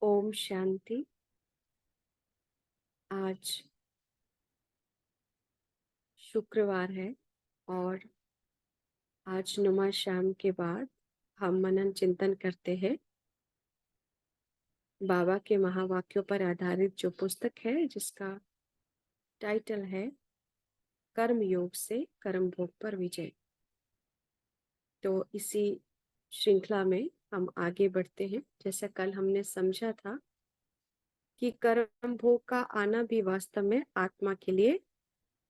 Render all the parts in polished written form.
ओम शांति। आज शुक्रवार है और आज नुमा शाम के बाद हम मनन चिंतन करते हैं बाबा के महावाक्यों पर आधारित जो पुस्तक है जिसका टाइटल है कर्म योग से कर्म भोग पर विजय। तो इसी श्रृंखला में हम आगे बढ़ते हैं। जैसा कल हमने समझा था कि कर्म भोग का आना भी वास्तव में आत्मा के लिए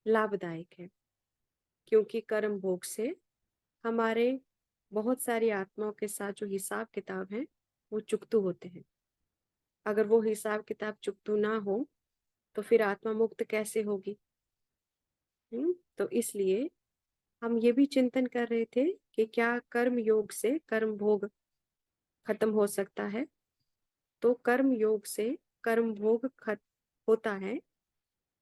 लाभदायक है, क्योंकि कर्म भोग से हमारे बहुत सारी आत्माओं के साथ जो हिसाब किताब है वो चुकतू होते हैं। अगर वो हिसाब किताब चुकतू ना हो तो फिर आत्मा मुक्त कैसे होगी? तो इसलिए हम ये भी चिंतन कर रहे थे कि क्या कर्म योग से कर्म भोग खत्म हो सकता है। तो कर्म योग से कर्म भोग होता है,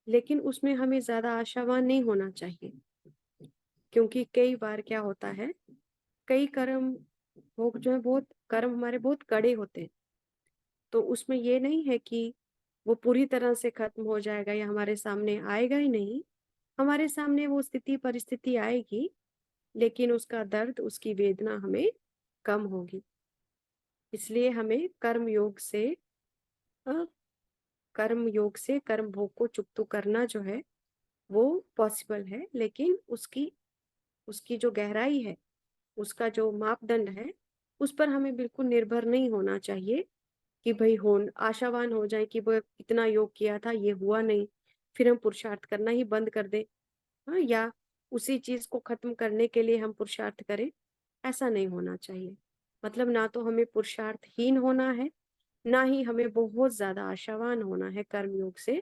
लेकिन उसमें हमें ज्यादा आशावान नहीं होना चाहिए, क्योंकि कई बार क्या होता है, कई कर्म भोग जो है बहुत कर्म हमारे बहुत कड़े होते हैं। तो उसमें ये नहीं है कि वो पूरी तरह से खत्म हो जाएगा या हमारे सामने आएगा ही नहीं। हमारे सामने वो स्थिति परिस्थिति आएगी, लेकिन उसका दर्द उसकी वेदना हमें कम होगी। इसलिए हमें अ, कर्म योग से कर्म भोग को चुकतू करना जो है वो पॉसिबल है, लेकिन उसकी उसकी जो गहराई है, उसका जो मापदंड है, उस पर हमें बिल्कुल निर्भर नहीं होना चाहिए कि भाई हो आशावान हो जाए कि वो इतना योग किया था ये हुआ नहीं, फिर हम पुरुषार्थ करना ही बंद कर दे। हाँ, या उसी चीज को खत्म करने के लिए हम पुरुषार्थ करें, ऐसा नहीं होना चाहिए। मतलब ना तो हमें पुरुषार्थहीन होना है, ना ही हमें बहुत ज्यादा आशावान होना है कर्म योग से,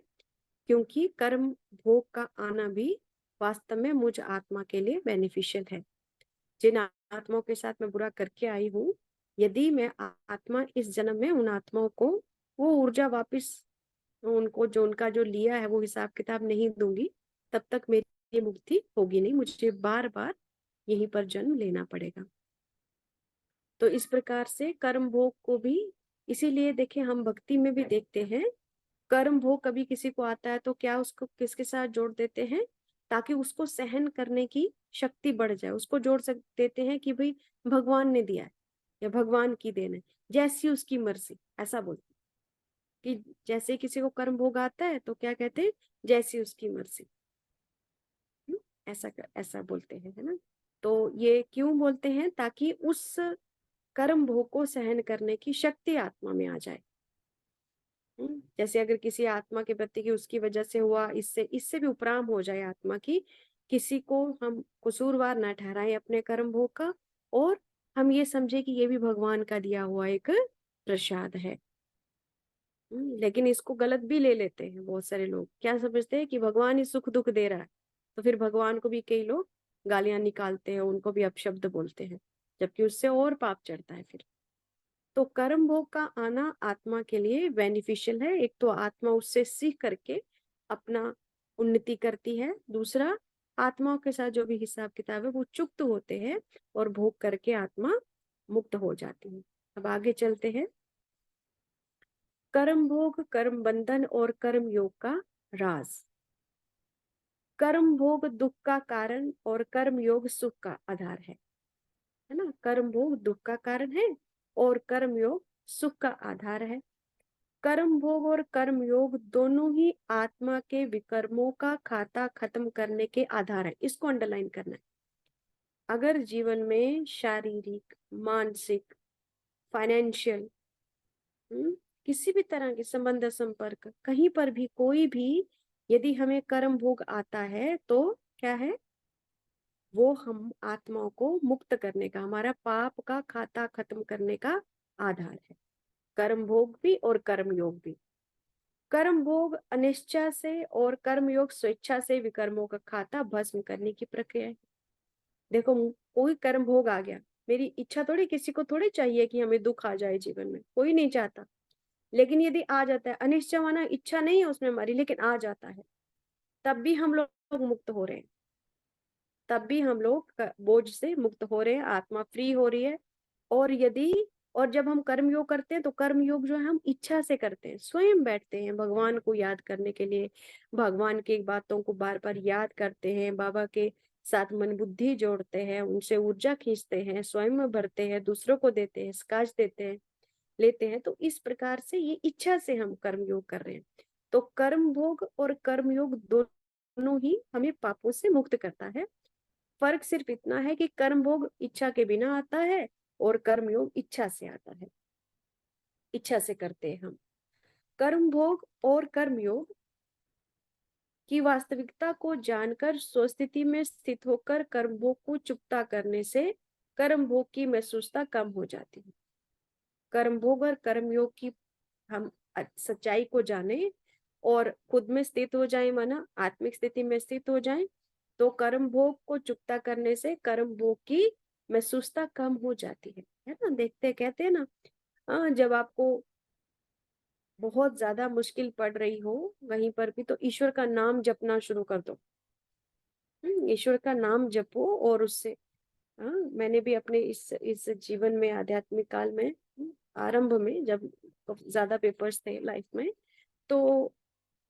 क्योंकि कर्म भोग का आना भी वास्तव में मुझ आत्मा के लिए बेनिफिशियल है। जिन आत्माओं के साथ मैं बुरा करके आई हूँ, यदि मैं आत्मा इस जन्म में उन आत्माओं को वो ऊर्जा वापस, उनको जो उनका जो लिया है वो हिसाब किताब नहीं दूंगी, तब तक मेरी मुक्ति होगी नहीं, मुझे बार बार यहीं पर जन्म लेना पड़ेगा। तो इस प्रकार से कर्म भोग को भी, इसीलिए देखिए हम भक्ति में भी देखते हैं, कर्म भोग कभी किसी को आता है तो क्या उसको किसके साथ जोड़ देते हैं, ताकि उसको सहन करने की शक्ति बढ़ जाए, उसको जोड़ सक देते हैं कि भाई भगवान ने दिया है या भगवान की देन है, जैसी उसकी मर्जी, ऐसा बोलते हैं कि जैसे किसी को कर्म भोग आता है तो क्या कहते हैं, जैसी उसकी मर्जी। ऐसा बोलते हैं, है ना। तो ये क्यों बोलते हैं? ताकि उस कर्म भोग को सहन करने की शक्ति आत्मा में आ जाए। जैसे अगर किसी आत्मा के प्रति की उसकी वजह से हुआ, इससे इससे भी उपराम हो जाए आत्मा की, किसी को हम कसूरवार ना ठहराएं अपने कर्म भोग का, और हम ये समझे कि ये भी भगवान का दिया हुआ एक प्रसाद है। लेकिन इसको गलत भी ले लेते हैं बहुत सारे लोग, क्या समझते हैं कि भगवान ही सुख दुख दे रहा है, तो फिर भगवान को भी कई लोग गालियां निकालते हैं, उनको भी अपशब्द बोलते हैं, जबकि उससे और पाप चढ़ता है फिर। तो कर्म भोग का आना आत्मा के लिए बेनिफिशियल है। एक तो आत्मा उससे सीख करके अपना उन्नति करती है, दूसरा आत्माओं के साथ जो भी हिसाब किताब है वो चुक्त होते हैं और भोग करके आत्मा मुक्त हो जाती है। अब आगे चलते हैं। कर्म भोग, कर्म बंधन और कर्म योग का राज। कर्म भोग दुख का कारण और कर्म योग सुख का आधार है ना। कर्म भोग दुख का कारण है और कर्म योग सुख का आधार है। कर्म भोग और कर्म योग दोनों ही आत्मा के विकर्मों का खाता खत्म करने के आधार है। इसको अंडरलाइन करना है। अगर जीवन में शारीरिक, मानसिक, फाइनेंशियल, किसी भी तरह के संबंध संपर्क, कहीं पर भी कोई भी यदि हमें कर्म भोग आता है तो क्या है, वो हम आत्माओं को मुक्त करने का, हमारा पाप का खाता खत्म करने का आधार है। कर्म भोग भी और कर्म योग भी। कर्म भोग अनिच्छा से और कर्म योग स्वेच्छा से विकर्मों का खाता भस्म करने की प्रक्रिया है। देखो, कोई कर्म भोग आ गया, मेरी इच्छा थोड़ी, किसी को थोड़ी चाहिए कि हमें दुख आ जाए जीवन में, कोई नहीं चाहता, लेकिन यदि आ जाता है, अनिच्छा माना इच्छा नहीं है उसमें हमारी, लेकिन आ जाता है, तब भी हम लोग मुक्त हो रहे हैं, तब भी हम लोग बोझ से मुक्त हो रहे हैं, आत्मा फ्री हो रही है। और यदि और जब हम कर्म योग करते हैं तो कर्म योग जो है हम इच्छा से करते हैं, स्वयं बैठते हैं भगवान को याद करने के लिए, भगवान की बातों को बार बार याद करते हैं, बाबा के साथ मन बुद्धि जोड़ते हैं, उनसे ऊर्जा खींचते हैं, स्वयं में भरते हैं, दूसरों को देते हैं, स्काच देते हैं, लेते हैं। तो इस प्रकार से ये इच्छा से हम कर्म योग कर रहे हैं। तो कर्म भोग और कर्म योग दोनों ही हमें पापों से मुक्त करता है। फर्क सिर्फ इतना है कि कर्म भोग इच्छा के बिना आता है और कर्म योग इच्छा से आता है, इच्छा से करते हैं हम। कर्म भोग और कर्म योग की वास्तविकता को जानकर स्वस्थिति में स्थित होकर कर्म भोग को चुकता करने से कर्म भोग की महसूसता कम हो जाती है। कर्म भोग और कर्म योग की हम सच्चाई को जाने और खुद में स्थित हो जाए, माना आत्मिक स्थिति में स्थित हो जाए, तो कर्म भोग को चुकता करने से कर्म भोग की महसूसता कम हो जाती है ना। देखते कहते हैं ना, जब आपको बहुत ज्यादा मुश्किल पड़ रही हो वहीं पर भी तो ईश्वर का नाम जपना शुरू कर दो। ईश्वर का नाम जपो और उससे, हाँ, मैंने भी अपने इस जीवन में आध्यात्मिक काल में, आरंभ में जब ज्यादा पेपर्स थे लाइफ में, तो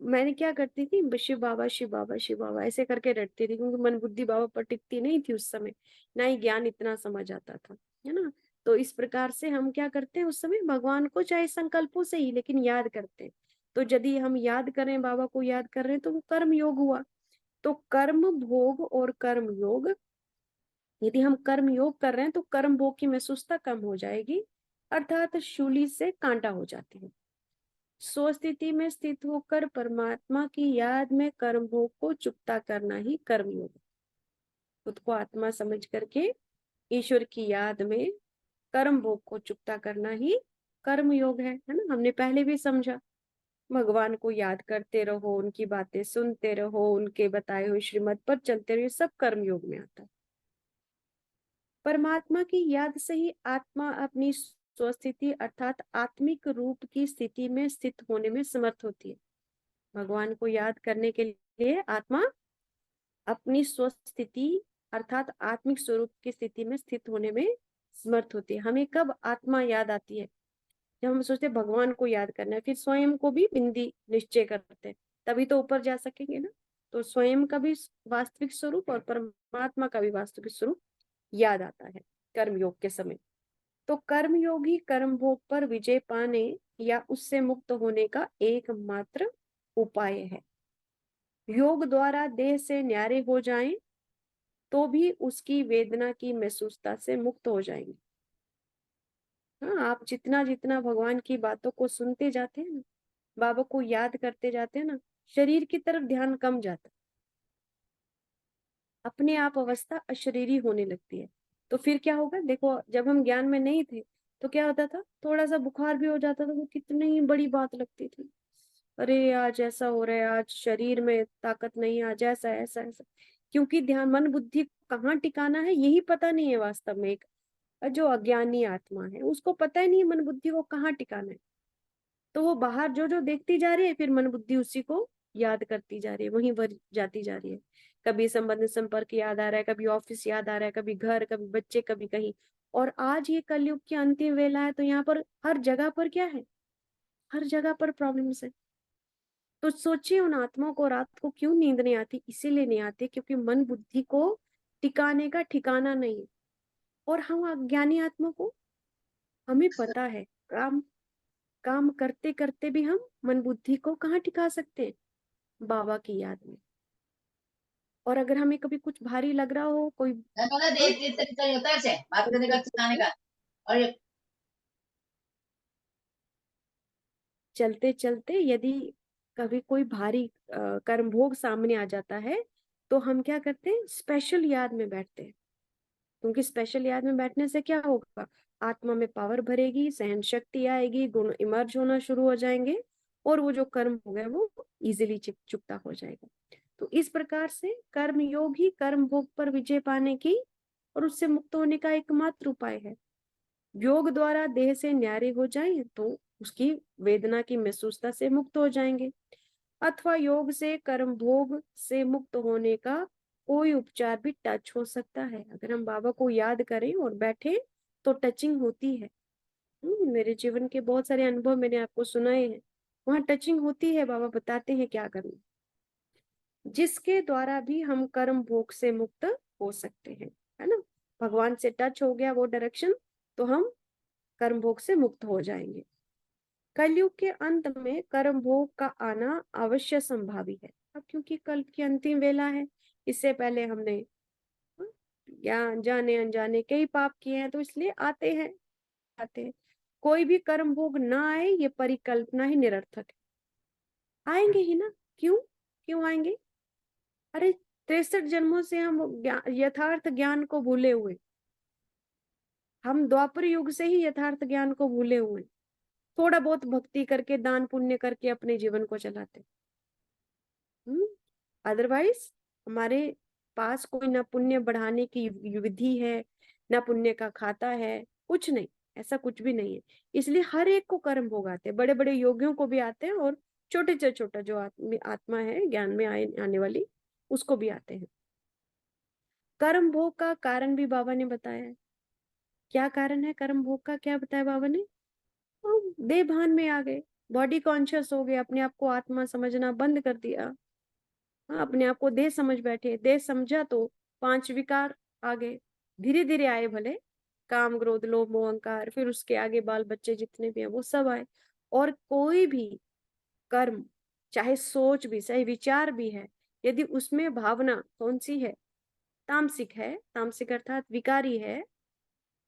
मैंने क्या करती थी, शिव बाबा शिव बाबा शिव बाबा ऐसे करके रटती थी, क्योंकि मन बुद्धि बाबा पर टिकती नहीं थी उस समय, ना ही ज्ञान इतना समझ आता था, है ना। तो इस प्रकार से हम क्या करते हैं उस समय भगवान को, चाहे संकल्पों से ही लेकिन याद करते हैं। तो यदि हम याद करें, बाबा को याद कर रहे हैं, तो वो कर्म योग हुआ। तो कर्म भोग और कर्म योग, यदि हम कर्म योग कर रहे हैं तो कर्म भोग की महसूसता कम हो जाएगी, अर्थात शूली से कांटा हो जाती है। स्वस्थिति में स्थित होकर परमात्मा की याद में कर्म भोग को चुकता करना ही कर्म योग है। खुद को आत्मा समझ करके ईश्वर की याद में कर्म भोग को चुकता करना ही कर्म योग है ना। हमने पहले भी समझा, भगवान को याद करते रहो, उनकी बातें सुनते रहो, उनके बताए हुए श्रीमत पर चलते रहो, सब कर्म योग में आता है। परमात्मा की याद से ही आत्मा अपनी स्वस्थिति अर्थात आत्मिक रूप की स्थिति में स्थित होने में समर्थ होती है। भगवान को याद करने के लिए आत्मा अपनी स्वस्थिति अर्थात आत्मिक स्वरूप की स्थिति में स्थित होने में समर्थ होती है। हमें कब आत्मा याद आती है, जब हम सोचते हैं भगवान को याद करना है, फिर स्वयं को भी बिंदी निश्चय करते हैं, तभी तो ऊपर जा सकेंगे ना। तो स्वयं का भी वास्तविक स्वरूप और परमात्मा का भी वास्तविक स्वरूप याद आता है कर्म योग के समय। तो कर्म योग ही कर्म भोग पर विजय पाने या उससे मुक्त होने का एकमात्र उपाय है। योग द्वारा देह से न्यारे हो जाएं तो भी उसकी वेदना की महसूसता से मुक्त हो जाएंगे। हाँ, आप जितना जितना भगवान की बातों को सुनते जाते हैं ना, बाबा को याद करते जाते हैं ना, शरीर की तरफ ध्यान कम जाता है, अपने आप अवस्था अशरीरी होने लगती है। तो फिर क्या होगा, देखो जब हम ज्ञान में नहीं थे तो क्या होता था, थोड़ा सा बुखार भी हो जाता था, वो कितनी बड़ी बात लगती थी। अरे आज ऐसा हो रहा है, आज शरीर में ताकत नहीं, आज ऐसा ऐसा ऐसा। क्योंकि ध्यान मन बुद्धि कहाँ टिकाना है यही पता नहीं है वास्तव में। एक जो अज्ञानी आत्मा है उसको पता ही नहीं है मन बुद्धि को कहाँ टिकाना है, तो वो बाहर जो जो देखती जा रही है, फिर मन बुद्धि उसी को याद करती जा रही है, वहीं भर जाती जा रही है। कभी संबंध संपर्क याद आ रहा है, कभी ऑफिस याद आ रहा है, कभी घर, कभी बच्चे, कभी कहीं। और आज ये कलयुग की अंतिम वेला है, तो यहाँ पर हर जगह पर क्या है, हर जगह पर प्रॉब्लम्स है। तो सोचिए उन आत्माओं को रात को क्यों नींद नहीं आती, इसीलिए नहीं आती क्योंकि मन बुद्धि को टिकाने का ठिकाना नहीं है। और हम अज्ञानी आत्मा को, हमें पता है काम काम करते करते भी हम मन बुद्धि को कहाँ टिका सकते हैं, बाबा की याद में। और अगर हमें कभी कुछ भारी लग रहा हो, कोई हाँ, बात करने का चिल्लाने का और ये चलते चलते यदि कभी कोई भारी कर्म भोग सामने आ जाता है, तो हम क्या करते हैं, स्पेशल याद में बैठते हैं। क्योंकि स्पेशल याद में बैठने से क्या होगा, आत्मा में पावर भरेगी, सहन शक्ति आएगी, गुण इमर्ज होना शुरू हो जाएंगे, और वो जो कर्म हो गया वो इजिली चुकता हो जाएगा। तो इस प्रकार से कर्म योग ही कर्म भोग पर विजय पाने की और उससे मुक्त होने का एकमात्र उपाय है। योग द्वारा देह से न्यारे हो जाए तो उसकी वेदना की महसूसता से मुक्त हो जाएंगे, अथवा योग से कर्म भोग से मुक्त होने का कोई उपचार भी टच हो सकता है। अगर हम बाबा को याद करें और बैठे तो टचिंग होती है, मेरे जीवन के बहुत सारे अनुभव मैंने आपको सुनाए हैं, वहां टचिंग होती है, बाबा बताते हैं क्या करना, जिसके द्वारा भी हम कर्म भोग से मुक्त हो सकते हैं, है ना। भगवान से टच हो गया वो डायरेक्शन, तो हम कर्म भोग से मुक्त हो जाएंगे। कलयुग के अंत में कर्म भोग का आना अवश्य संभावी है। अब क्योंकि कल की अंतिम वेला है, इससे पहले हमने हाँ, ज्ञान जाने अनजाने कई पाप किए हैं, तो इसलिए आते हैं। कोई भी कर्म भोग ना आए, ये परिकल्पना ही निरर्थक है। आएंगे ही ना, क्यों क्यों आएंगे? अरे 63 जन्मों से हम यथार्थ ज्ञान को भूले हुए, हम द्वापर युग से ही यथार्थ ज्ञान को भूले हुए, थोड़ा बहुत भक्ति करके दान पुण्य करके अपने जीवन को चलाते। अदरवाइज हमारे पास कोई ना पुण्य बढ़ाने की विधि है, ना पुण्य का खाता है, कुछ नहीं, ऐसा कुछ भी नहीं है। इसलिए हर एक को कर्म भोग आते हैं, बड़े बड़े योगियों को भी आते हैं, और छोटे से छोटा जो आत्मा है ज्ञान में आने वाली, उसको भी आते हैं। कर्म भोग का कारण भी बाबा ने बताया है। क्या कारण है कर्म भोग का, क्या बताया बाबा ने? देह भान में आ गए, बॉडी कॉन्शियस हो गए, अपने आप को आत्मा समझना बंद कर दिया। हाँ, अपने आप को देह समझ बैठे, देह समझा तो 5 विकार आ गए, धीरे धीरे आए भले, काम क्रोध लोभ मोह अहंकार, फिर उसके आगे बाल बच्चे जितने भी हैं वो सब आए। और कोई भी कर्म, चाहे सोच भी, चाहे विचार भी है, यदि उसमें भावना कौन सी है, तामसिक है, तामसिक अर्थात विकारी है,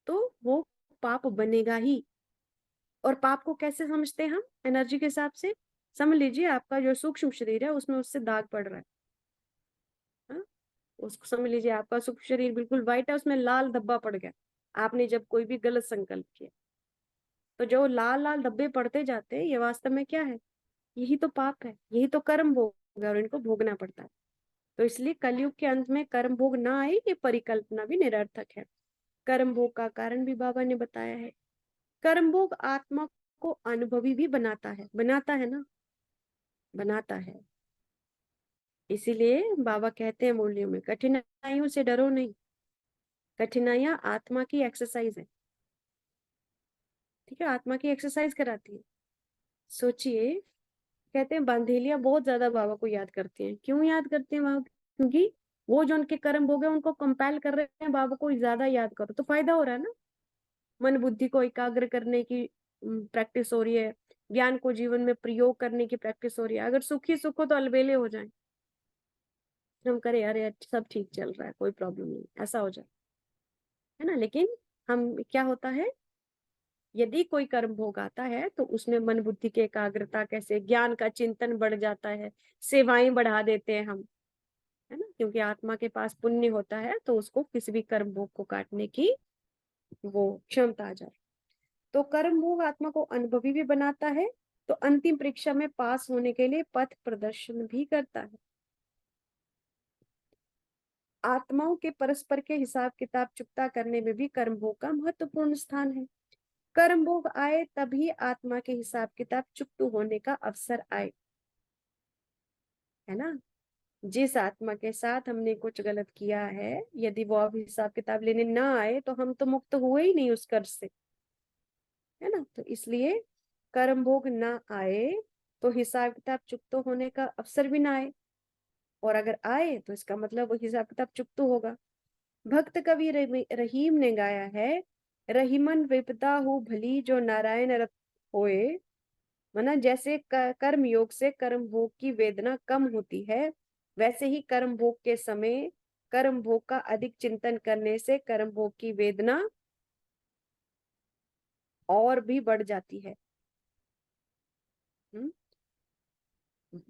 तो वो पाप बनेगा ही। और पाप को कैसे समझते हैं हम? एनर्जी के हिसाब से। समझ लीजिए आपका जो सूक्ष्म शरीर है उसमें उससे दाग पड़ रहा है, हाँ? उसको समझ लीजिए आपका सूक्ष्म शरीर बिल्कुल व्हाइट है, उसमें लाल धब्बा पड़ गया, आपने जब कोई भी गलत संकल्प किया, तो जो लाल लाल धब्बे पड़ते जाते हैं, ये वास्तव में क्या है? यही तो पाप है, यही तो कर्म भोग है, और इनको भोगना पड़ता है। तो इसलिए कलयुग के अंत में कर्म भोग ना आए, ये परिकल्पना भी निरर्थक है। कर्म भोग का कारण भी बाबा ने बताया है। कर्म भोग आत्मा को अनुभवी भी बनाता है ना, बनाता है। इसीलिए बाबा कहते हैं मूल्यों में, कठिनाइयों से डरो नहीं, कठिनाइयां आत्मा की एक्सरसाइज है, ठीक है, आत्मा की एक्सरसाइज कराती है। सोचिए, कहते हैं बांधेलियां बहुत ज्यादा बाबा को याद करती हैं। क्यों याद करते हैं बाबा? क्योंकि वो जो उनके कर्म भोग है उनको कंपेल कर रहे हैं, बाबा को ज्यादा याद करो तो फायदा हो रहा है ना। मन बुद्धि को एकाग्र करने की प्रैक्टिस हो रही है, ज्ञान को जीवन में प्रयोग करने की प्रैक्टिस हो रही है। अगर सुखी सुख हो तो अलबेले हो जाए, हम करें अरे सब ठीक चल रहा है, कोई प्रॉब्लम नहीं, ऐसा हो जाए, है ना। लेकिन हम क्या होता है, यदि कोई कर्म भोग आता है तो उसमें मन बुद्धि की एकाग्रता, कैसे ज्ञान का चिंतन बढ़ जाता है, सेवाएं बढ़ा देते हैं हम, है ना। क्योंकि आत्मा के पास पुण्य होता है तो उसको किसी भी कर्म भोग को काटने की वो क्षमता आ जाए। तो कर्म भोग आत्मा को अनुभवी भी बनाता है, तो अंतिम परीक्षा में पास होने के लिए पथ प्रदर्शन भी करता है। आत्माओं के परस्पर के हिसाब किताब चुकता करने में भी कर्म भोग का महत्वपूर्ण स्थान है। कर्म भोग आए तभी आत्मा के हिसाब किताब चुकत होने का अवसर आए, है ना। जिस आत्मा के साथ हमने कुछ गलत किया है, यदि वो अब हिसाब किताब लेने ना आए तो हम तो मुक्त हुए ही नहीं उस कर्ज से, है ना। तो इसलिए कर्म भोग ना आए तो हिसाब किताब चुकत होने का अवसर भी ना आए, और अगर आए तो इसका मतलब वो हिसाब किताब चुकत होगा। भक्त कवि रहीम ने गाया है, रहीमन विपदा हो भली जो नारायण रत होए। माना जैसे कर्म योग से कर्म भोग की वेदना कम होती है, वैसे ही कर्म भोग के समय कर्म भोग का अधिक चिंतन करने से कर्म भोग की वेदना और भी बढ़ जाती है। हम्म?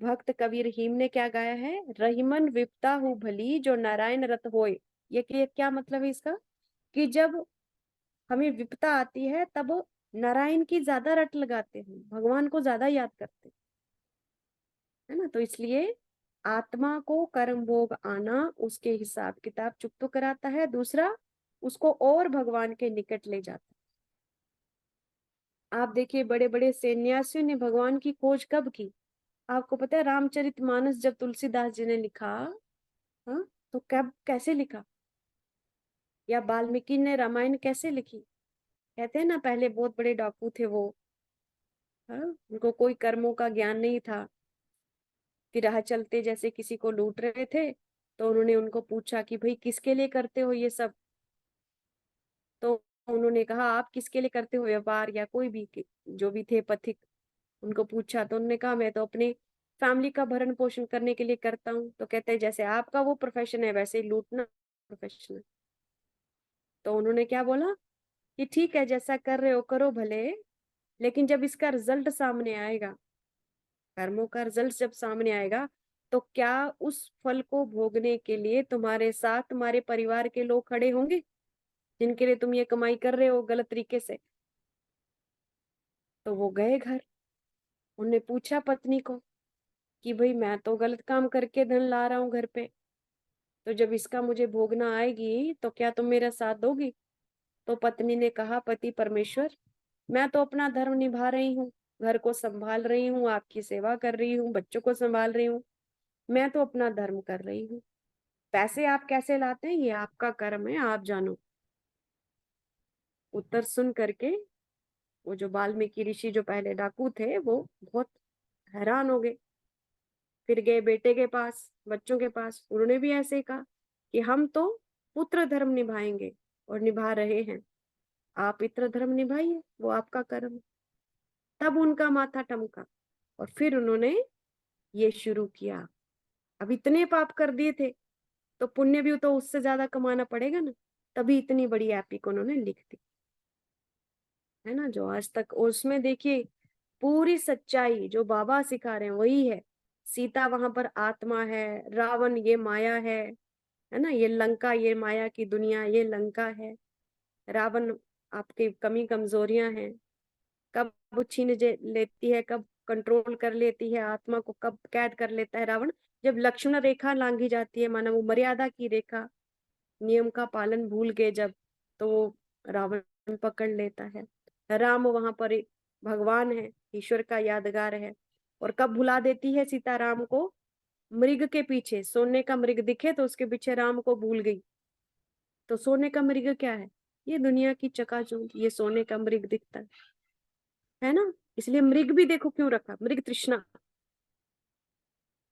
भक्त कबीर रहीम ने क्या गाया है, रहीमन विपता हूँ भली जो नारायण रत होए। ये क्या मतलब है इसका? कि जब हमें विपता आती है तब नारायण की ज्यादा रट लगाते हैं, भगवान को ज्यादा याद करते हैं, है ना। तो इसलिए आत्मा को कर्म भोग आना उसके हिसाब किताब चुप तो कराता है, दूसरा उसको और भगवान के निकट ले जाता है। आप देखिए बड़े बड़े सन्यासियों ने भगवान की खोज कब की? आपको पता है रामचरितमानस जब तुलसीदास जी ने लिखा, हाँ, तो कब कैसे लिखा? या वाल्मीकि ने रामायण कैसे लिखी? कहते हैं ना, पहले बहुत बड़े डाकू थे वो, हाँ, उनको कोई कर्मों का ज्ञान नहीं था। फिर राह चलते जैसे किसी को लूट रहे थे, तो उन्होंने उनको पूछा कि भाई किसके लिए करते हो ये सब। तो उन्होंने कहा आप किसके लिए करते हो व्यापार, या कोई भी जो भी थे पथिक, उनको पूछा तो उन्होंने कहा मैं तो अपने फैमिली का भरण पोषण करने के लिए करता हूँ। तो कहते हैं जैसे आपका वो प्रोफेशन है वैसे ही लूटना प्रोफेशन है। तो उन्होंने क्या बोला कि ठीक है जैसा कर रहे हो करो भले, लेकिन जब इसका रिजल्ट सामने आएगा, कर्मों का रिजल्ट जब सामने आएगा, तो क्या उस फल को भोगने के लिए तुम्हारे साथ तुम्हारे परिवार के लोग खड़े होंगे, जिनके लिए तुम ये कमाई कर रहे हो गलत तरीके से। तो वो गए घर, उन्होंने पूछा पत्नी को कि भाई मैं तो गलत काम करके धन ला रहा हूँ घर पे, तो जब इसका मुझे भोगना आएगी तो क्या तुम मेरा साथ दोगी। तो पत्नी ने कहा पति परमेश्वर, मैं तो अपना धर्म निभा रही हूँ, घर को संभाल रही हूँ, आपकी सेवा कर रही हूँ, बच्चों को संभाल रही हूँ, मैं तो अपना धर्म कर रही हूँ। पैसे आप कैसे लाते हैं ये आपका कर्म है, आप जानो। उत्तर सुन करके वो जो वाल्मीकि ऋषि जो पहले डाकू थे वो बहुत हैरान हो गए। फिर गए बेटे के पास, बच्चों के पास, उन्होंने भी ऐसे ही कहा कि हम तो पुत्र धर्म निभाएंगे और निभा रहे हैं, आप पितृ धर्म निभाइए, वो आपका कर्म है। तब उनका माथा टमका और फिर उन्होंने ये शुरू किया। अब इतने पाप कर दिए थे तो पुण्य भी तो उससे ज्यादा कमाना पड़ेगा ना, तभी इतनी बड़ी एपिक उन्होंने लिख दी, है ना, जो आज तक। और उसमें देखिए पूरी सच्चाई जो बाबा सिखा रहे हैं वही है। सीता वहां पर आत्मा है, रावण ये माया है ना, ये लंका, ये माया की दुनिया, ये लंका है। रावण आपकी कमी कमजोरियां हैं, कब वो छीन लेती है, कब कंट्रोल कर लेती है आत्मा को, कब कैद कर लेता है रावण। जब लक्ष्मण रेखा लांघी जाती है, माना वो मर्यादा की रेखा, नियम का पालन भूल गए जब, तो वो रावण पकड़ लेता है। राम वहां पर एक भगवान है, ईश्वर का यादगार है। और कब भुला देती है सीता राम को, मृग के पीछे, सोने का मृग दिखे तो उसके पीछे राम को भूल गई। तो सोने का मृग क्या है, ये दुनिया की चकाचौंध, ये सोने का मृग दिखता है ना। इसलिए मृग भी देखो क्यों रखा, मृग तृष्णा,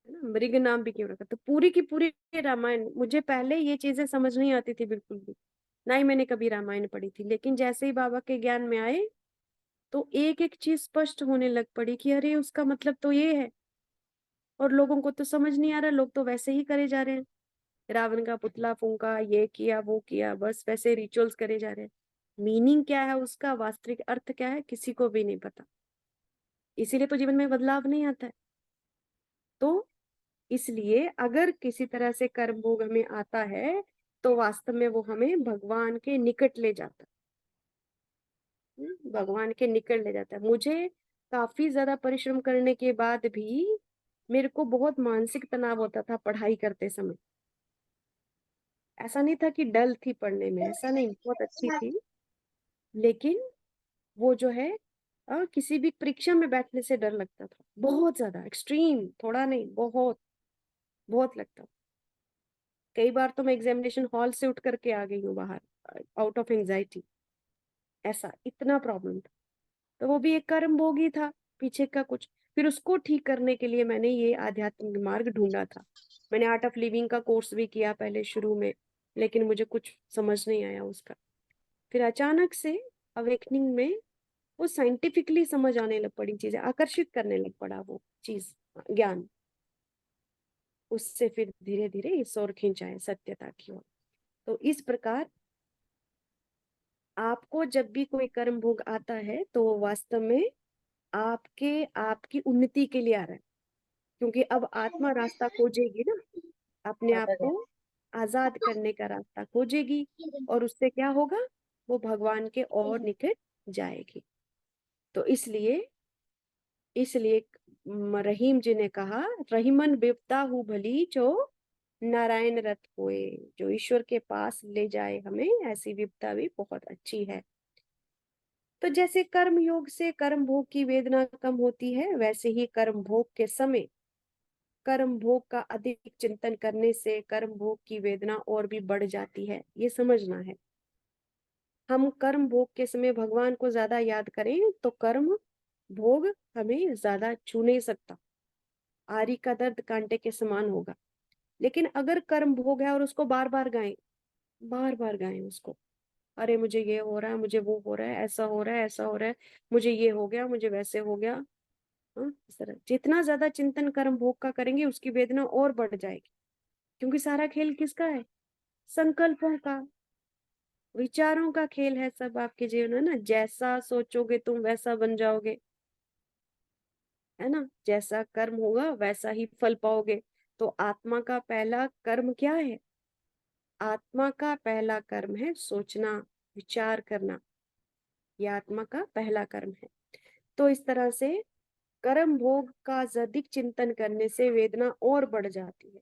है ना, मृग नाम भी क्यों रखा। तो पूरी की पूरी रामायण, मुझे पहले ये चीजें समझ नहीं आती थी बिल्कुल भी, ना ही मैंने कभी रामायण पढ़ी थी, लेकिन जैसे ही बाबा के ज्ञान में आए तो एक एक चीज स्पष्ट होने लग पड़ी कि अरे उसका मतलब तो ये है। और लोगों को तो समझ नहीं आ रहा, लोग तो वैसे ही करे जा रहे हैं, रावण का पुतला फूंका, ये किया वो किया, बस वैसे रिचुअल्स करे जा रहे हैं। मीनिंग क्या है उसका, वास्तविक अर्थ क्या है, किसी को भी नहीं पता। इसीलिए तो जीवन में बदलाव नहीं आता है। तो इसलिए अगर किसी तरह से कर्म भोग हमें आता है तो वास्तव में वो हमें भगवान के निकट ले जाता है, भगवान के निकट ले जाता है। मुझे काफी ज्यादा परिश्रम करने के बाद भी मेरे को बहुत मानसिक तनाव होता था पढ़ाई करते समय। ऐसा नहीं था कि डल थी पढ़ने में, ऐसा नहीं, बहुत अच्छी थी, लेकिन वो जो है किसी भी परीक्षा में बैठने से डर लगता था, बहुत ज्यादा एक्सट्रीम, थोड़ा नहीं, बहुत बहुत लगता। कई बार तो मैं एग्जामिनेशन हॉल से उठ करके आ गई हूँ बाहर, आउट ऑफ एंजाइटी, ऐसा इतना प्रॉब्लम था। तो वो भी एक कर्म भोगी था पीछे का कुछ। फिर उसको ठीक करने के लिए मैंने ये आध्यात्मिक मार्ग ढूंढा था। मैंने आर्ट ऑफ लिविंग का कोर्स भी किया पहले शुरू में, लेकिन मुझे कुछ समझ नहीं आया उसका। फिर अचानक से अवेकनिंग में वो साइंटिफिकली समझ आने लग पड़ी चीजें, आकर्षित करने लग पड़ा वो चीज, ज्ञान। उससे फिर धीरे धीरे इस ओर खिंचाए सत्यता की ओर। तो इस प्रकार आपको जब भी कोई कर्म भोग आता है तो वो वास्तव में आपके आपकी उन्नति के लिए आ रहा है, क्योंकि अब आत्मा रास्ता खोजेगी ना, अपने आप को आजाद करने का रास्ता खोजेगी, और उससे क्या होगा, वो भगवान के और निकट जाएगी। तो इसलिए इसलिए रहीम जी ने कहा, रहीमन विपदा हूँ भली जो नारायण रथ होए, जो ईश्वर के पास ले जाए हमें, ऐसी विपदा भी बहुत अच्छी है। तो जैसे कर्म योग से कर्म भोग की वेदना कम होती है, वैसे ही कर्म भोग के समय कर्म भोग का अधिक चिंतन करने से कर्म भोग की वेदना और भी बढ़ जाती है, ये समझना है। हम कर्म भोग के समय भगवान को ज्यादा याद करें तो कर्म भोग हमें ज्यादा छू नहीं सकता, आरी का दर्द कांटे के समान होगा। लेकिन अगर कर्म भोग है और उसको बार बार गाएं उसको, अरे मुझे ये हो रहा है, मुझे वो हो रहा है, ऐसा हो रहा है, ऐसा हो रहा है, मुझे ये हो गया, मुझे वैसे हो गया। हाँ, इस तरह जितना ज्यादा चिंतन कर्म भोग का करेंगे उसकी वेदना और बढ़ जाएगी, क्योंकि सारा खेल किसका है? संकल्पों का, विचारों का खेल है सब आपके जीवन में ना। जैसा सोचोगे तुम वैसा बन जाओगे, है ना? जैसा कर्म होगा वैसा ही फल पाओगे। तो आत्मा का पहला कर्म क्या है? आत्मा का पहला कर्म है सोचना, विचार करना। यह आत्मा का पहला कर्म है। तो इस तरह से कर्म भोग का अधिक चिंतन करने से वेदना और बढ़ जाती है।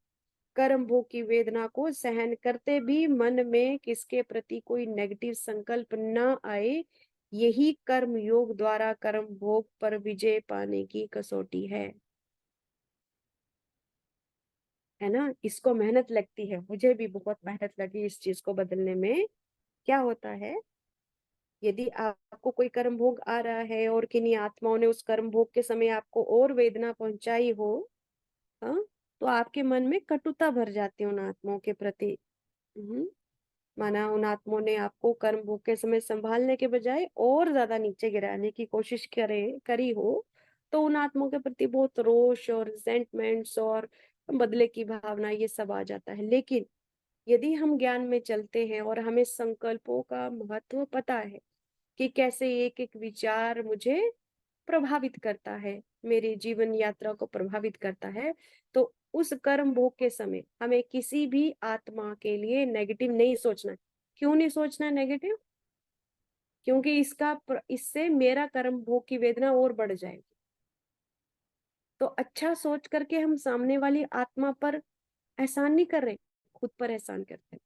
कर्म भोग की वेदना को सहन करते भी मन में किसके प्रति कोई नेगेटिव संकल्प न आए, यही कर्म योग द्वारा कर्म भोग पर विजय पाने की कसौटी है ना? इसको मेहनत लगती है, मुझे भी बहुत मेहनत लगी इस चीज को बदलने में। क्या होता है, यदि आपको कोई कर्म भोग आ रहा है और किन्हीं आत्माओं ने उस कर्म भोग के समय आपको और वेदना पहुंचाई हो, हाँ, तो आपके मन में कटुता भर जाती है उन आत्माओं के प्रति। माना उन आत्माओं ने आपको कर्म भोग के समय संभालने के बजाय और ज्यादा नीचे गिराने की कोशिश करी हो, तो उन आत्माओं के प्रति बहुत रोष और रिजेंटमेंट्स और बदले की भावना ये सब आ जाता है। लेकिन यदि हम ज्ञान में चलते हैं और हमें संकल्पों का महत्व पता है कि कैसे एक एक विचार मुझे प्रभावित करता है, मेरी जीवन यात्रा को प्रभावित करता है, तो उस कर्म भोग के समय हमें किसी भी आत्मा के लिए नेगेटिव नहीं सोचना। क्यों नहीं सोचना नेगेटिव? क्योंकि इससे मेरा कर्म भोग की वेदना और बढ़ जाएगी। तो अच्छा सोच करके हम सामने वाली आत्मा पर एहसान नहीं कर रहे, खुद पर एहसान करते हैं,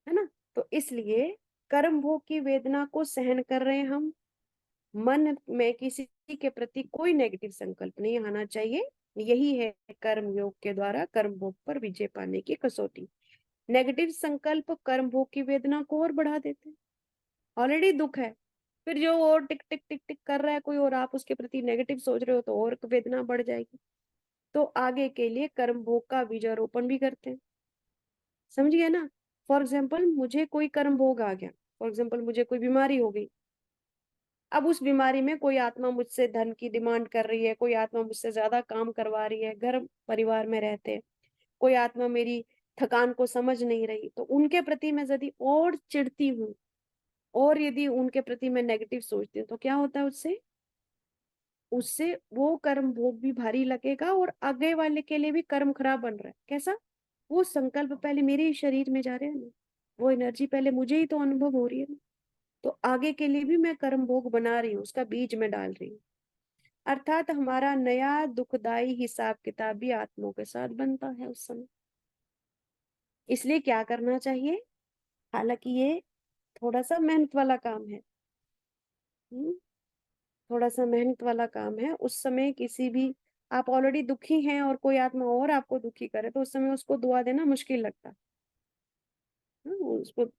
है ना? तो इसलिए कर्म भोग की वेदना को सहन कर रहे हैं हम, मन में किसी के प्रति कोई नेगेटिव संकल्प नहीं आना चाहिए। यही है कर्म योग के द्वारा कर्म भोग पर विजय पाने की कसौटी। नेगेटिव संकल्प कर्म भोग की वेदना को और बढ़ा देते हैं। ऑलरेडी दुख है, फिर जो और टिक टिक टिक टिक कर रहा है कोई और, आप उसके प्रति नेगेटिव सोच रहे हो तो और वेदना बढ़ जाएगी। तो आगे के लिए कर्म भोग का बीजारोपण भी करते हैं। समझ गए ना? फॉर एग्जाम्पल मुझे कोई कर्म भोग आ गया, फॉर एग्जाम्पल मुझे कोई बीमारी हो गई। अब उस बीमारी में कोई आत्मा मुझसे धन की डिमांड कर रही है, कोई आत्मा मुझसे ज्यादा काम करवा रही है, घर परिवार में रहते हैं, कोई आत्मा मेरी थकान को समझ नहीं रही, तो उनके प्रति मैं यदि और चिढ़ती हूँ और यदि उनके प्रति मैं नेगेटिव सोचती हूँ, तो क्या होता है उससे? उससे वो कर्म भोग भी भारी लगेगा और आगे वाले के लिए भी कर्म खराब बन रहा है। कैसा? वो संकल्प पहले मेरे ही शरीर में जा रहे हैं ना, वो एनर्जी पहले मुझे ही तो अनुभव हो रही है ना, तो आगे के लिए भी मैं कर्म भोग बना रही हूँ, उसका बीज में डाल रही हूँ। अर्थात हमारा नया दुखदाई हिसाब किताब भी आत्माओं के साथ बनता है उस समय। इसलिए क्या करना चाहिए? हालांकि ये थोड़ा सा मेहनत वाला काम है, हम्म, थोड़ा सा मेहनत वाला काम है। उस समय किसी भी, आप ऑलरेडी दुखी हैं और कोई आत्मा और आपको दुखी करे तो उस समय उसको दुआ देना मुश्किल लगता है। उसको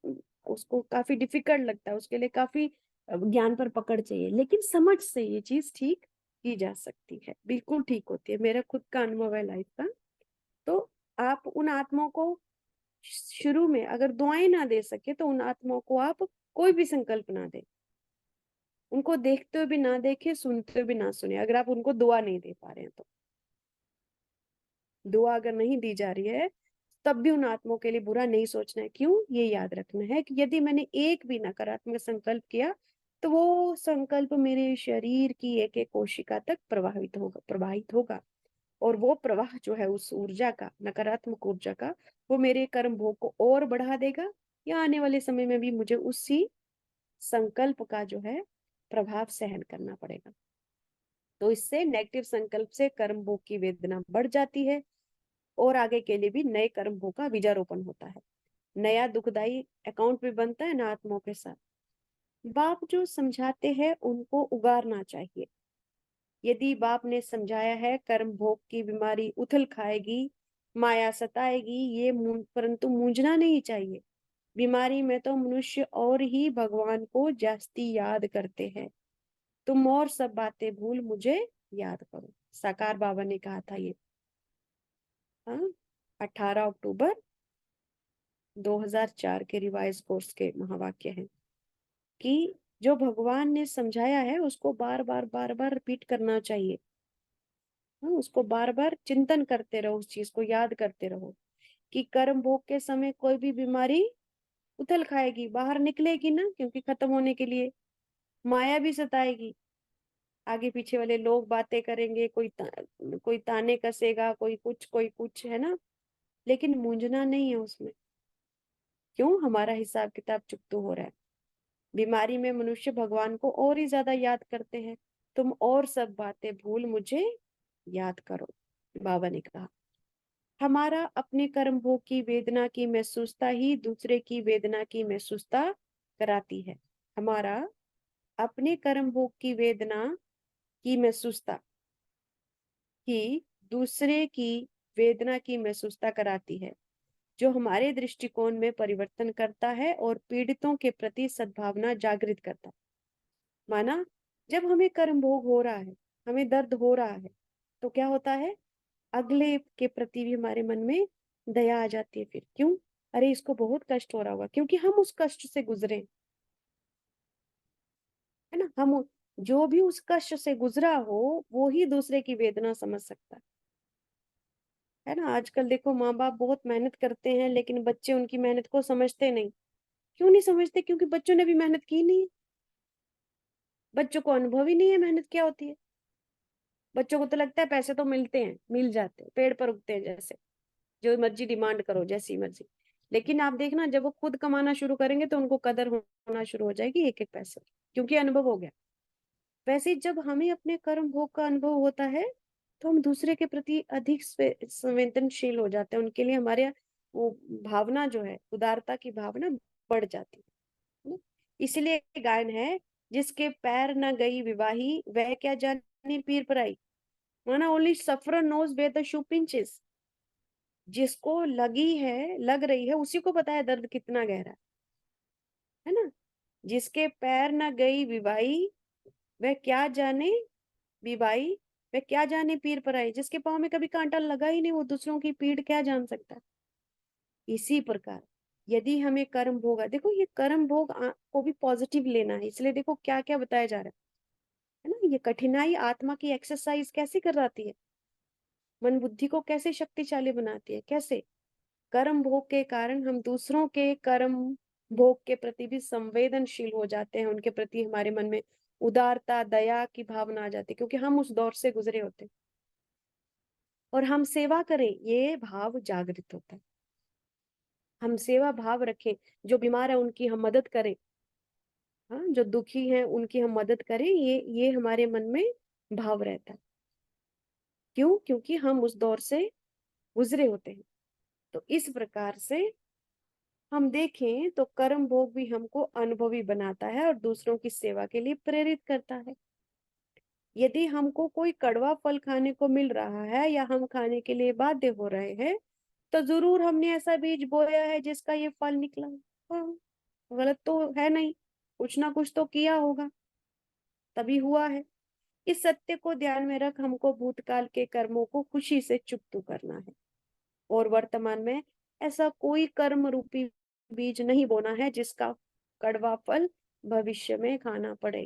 उसको काफी डिफिकल्ट लगता है, उसके लिए काफी ज्ञान पर पकड़ चाहिए। लेकिन समझ से ये चीज ठीक की जा सकती है, बिल्कुल ठीक होती है, मेरा खुद का अनुभव है लाइफ का। तो आप उन आत्माओं को शुरू में अगर दुआएं ना दे सके तो उन आत्माओं को आप कोई भी संकल्प ना दे, उनको देखते हुए भी ना देखे, सुनते हुए भी ना सुने। अगर आप उनको दुआ नहीं दे पा रहे हैं तो, दुआ अगर नहीं दी जा रही है तब भी उन आत्माओं के लिए बुरा नहीं सोचना है। क्यों? ये याद रखना है कि यदि मैंने एक भी नकारात्मक संकल्प किया तो वो संकल्प मेरे शरीर की एक एक कोशिका तक प्रवाहित होगा और वो प्रवाह जो है उस ऊर्जा का, नकारात्मक ऊर्जा का, वो मेरे कर्म भोग को और बढ़ा देगा, या आने वाले समय में भी मुझे उसी संकल्प का जो है प्रभाव सहन करना पड़ेगा। तो इससे नेगेटिव संकल्प से कर्म भोग की वेदना बढ़ जाती है और आगे के लिए भी नए कर्म भोग का बीजारोपण होता है, नया दुखदाई अकाउंट भी बनता है ना आत्माओं के साथ। बाप जो समझाते हैं उनको उगारना चाहिए। यदि बाप ने समझाया है कर्म भोग की बीमारी उथल खाएगी, माया सताएगी, परंतु मूंझना नहीं चाहिए। बीमारी में तो मनुष्य और ही भगवान को जास्ती याद करते हैं। तुम और सब बातें भूल मुझे याद करो। साकार बाबा ने कहा था ये। हाँ, 18 अक्टूबर 2004 के रिवाइज कोर्स के महावाक्य हैं कि जो भगवान ने समझाया है उसको बार बार रिपीट करना चाहिए। हाँ, उसको बार बार चिंतन करते रहो, उस चीज को याद करते रहो कि कर्म भोग के समय कोई भी बीमारी उथल खाएगी, बाहर निकलेगी ना, क्योंकि खत्म होने के लिए माया भी सताएगी। आगे पीछे वाले लोग बातें करेंगे, कोई ताने कसेगा, कोई कुछ, है ना। लेकिन मूंझना नहीं है उसमें। क्यों? हमारा हिसाब किताब चुकता हो रहा है। बीमारी में मनुष्य भगवान को और ही ज्यादा याद करते हैं। तुम और सब बातें भूल मुझे याद करो, बाबा ने कहा। हमारा अपने कर्म भोग की वेदना की महसूसता ही दूसरे की वेदना की महसूसता कराती है। हमारा अपने कर्म भोग की वेदना की महसूसता ही दूसरे की वेदना की महसूसता कराती है, जो हमारे दृष्टिकोण में परिवर्तन करता है और पीड़ितों के प्रति सद्भावना जागृत करता है। माना, जब हमें कर्म भोग हो रहा है, हमें दर्द हो रहा है, तो क्या होता है? अगले के प्रति भी हमारे मन में दया आ जाती है। फिर क्यों? अरे, इसको बहुत कष्ट हो रहा होगा, क्योंकि हम उस कष्ट से गुजरे, है ना। हम जो भी उस कष्ट से गुजरा हो, वो ही दूसरे की वेदना समझ सकता है ना। आजकल देखो, माँ बाप बहुत मेहनत करते हैं, लेकिन बच्चे उनकी मेहनत को समझते नहीं। क्यों नहीं समझते? क्योंकि बच्चों ने भी मेहनत की नहीं है। बच्चों को अनुभव ही नहीं है मेहनत क्या होती है। बच्चों को तो लगता है पैसे तो मिलते हैं, मिल जाते हैं, पेड़ पर उगते हैं जैसे, जो मर्जी डिमांड करो, जैसी मर्जी। लेकिन आप देखना, जब वो खुद कमाना शुरू करेंगे तो उनको कदर होना शुरू हो जाएगी एक एक पैसे, क्योंकि अनुभव हो गया। वैसे ही जब हमें अपने कर्म भोग का अनुभव होता है, तो हम दूसरे के प्रति अधिक संवेदनशील हो जाते हैं। उनके लिए हमारे वो भावना जो है, उदारता की भावना बढ़ जाती है। इसलिए गायन है, जिसके पैर न गई विवाही, वह क्या जाने पीर पराई। माना, only suffer knows where the shoe pinches. जिसको लग रही है, उसी को पता है दर्द कितना गहरा है ना। जिसके पैर न गई विवाही, वह क्या जाने विवाही, वह क्या जाने पीर पराई। जिसके पाँव में कभी कांटा लगा ही नहीं, वो दूसरों की पीड़ क्या जान सकता है। इसी प्रकार यदि हमें कर्म भोग, देखो ये कर्म भोग को भी पॉजिटिव लेना है, इसलिए देखो क्या क्या बताया जा रहा है ना। ये कठिनाई आत्मा की एक्सरसाइज कैसे कराती है, मन बुद्धि को कैसे शक्तिशाली बनाती है, कैसे? कर्म भोग के कारण हम दूसरों के कर्म भोग के प्रति भी संवेदनशील हो जाते हैं। उनके प्रति हमारे मन में उदारता, दया की भावना आ जाती है, क्योंकि हम उस दौर से गुजरे होते हैं। और हम सेवा करें, ये भाव जागृत होता है। हम सेवा भाव रखें, जो बीमार है उनकी हम मदद करें, हाँ, जो दुखी है उनकी हम मदद करें, ये हमारे मन में भाव रहता है। क्यों? क्योंकि हम उस दौर से गुजरे होते हैं। तो इस प्रकार से हम देखें तो कर्म भोग भी हमको अनुभवी बनाता है और दूसरों की सेवा के लिए प्रेरित करता है। यदि हमको कोई कड़वा फल खाने को मिल रहा है या हम खाने के लिए बाध्य हो रहे हैं, तो जरूर हमने ऐसा बीज बोया है जिसका ये फल निकला। हाँ, गलत तो है नहीं, कुछ ना कुछ तो किया होगा, तभी हुआ है। इस सत्य को ध्यान में रख हमको भूतकाल के कर्मों को खुशी से चुकता करना है, और वर्तमान में ऐसा कोई कर्म रूपी बीज नहीं बोना है जिसका कड़वा फल भविष्य में खाना पड़े।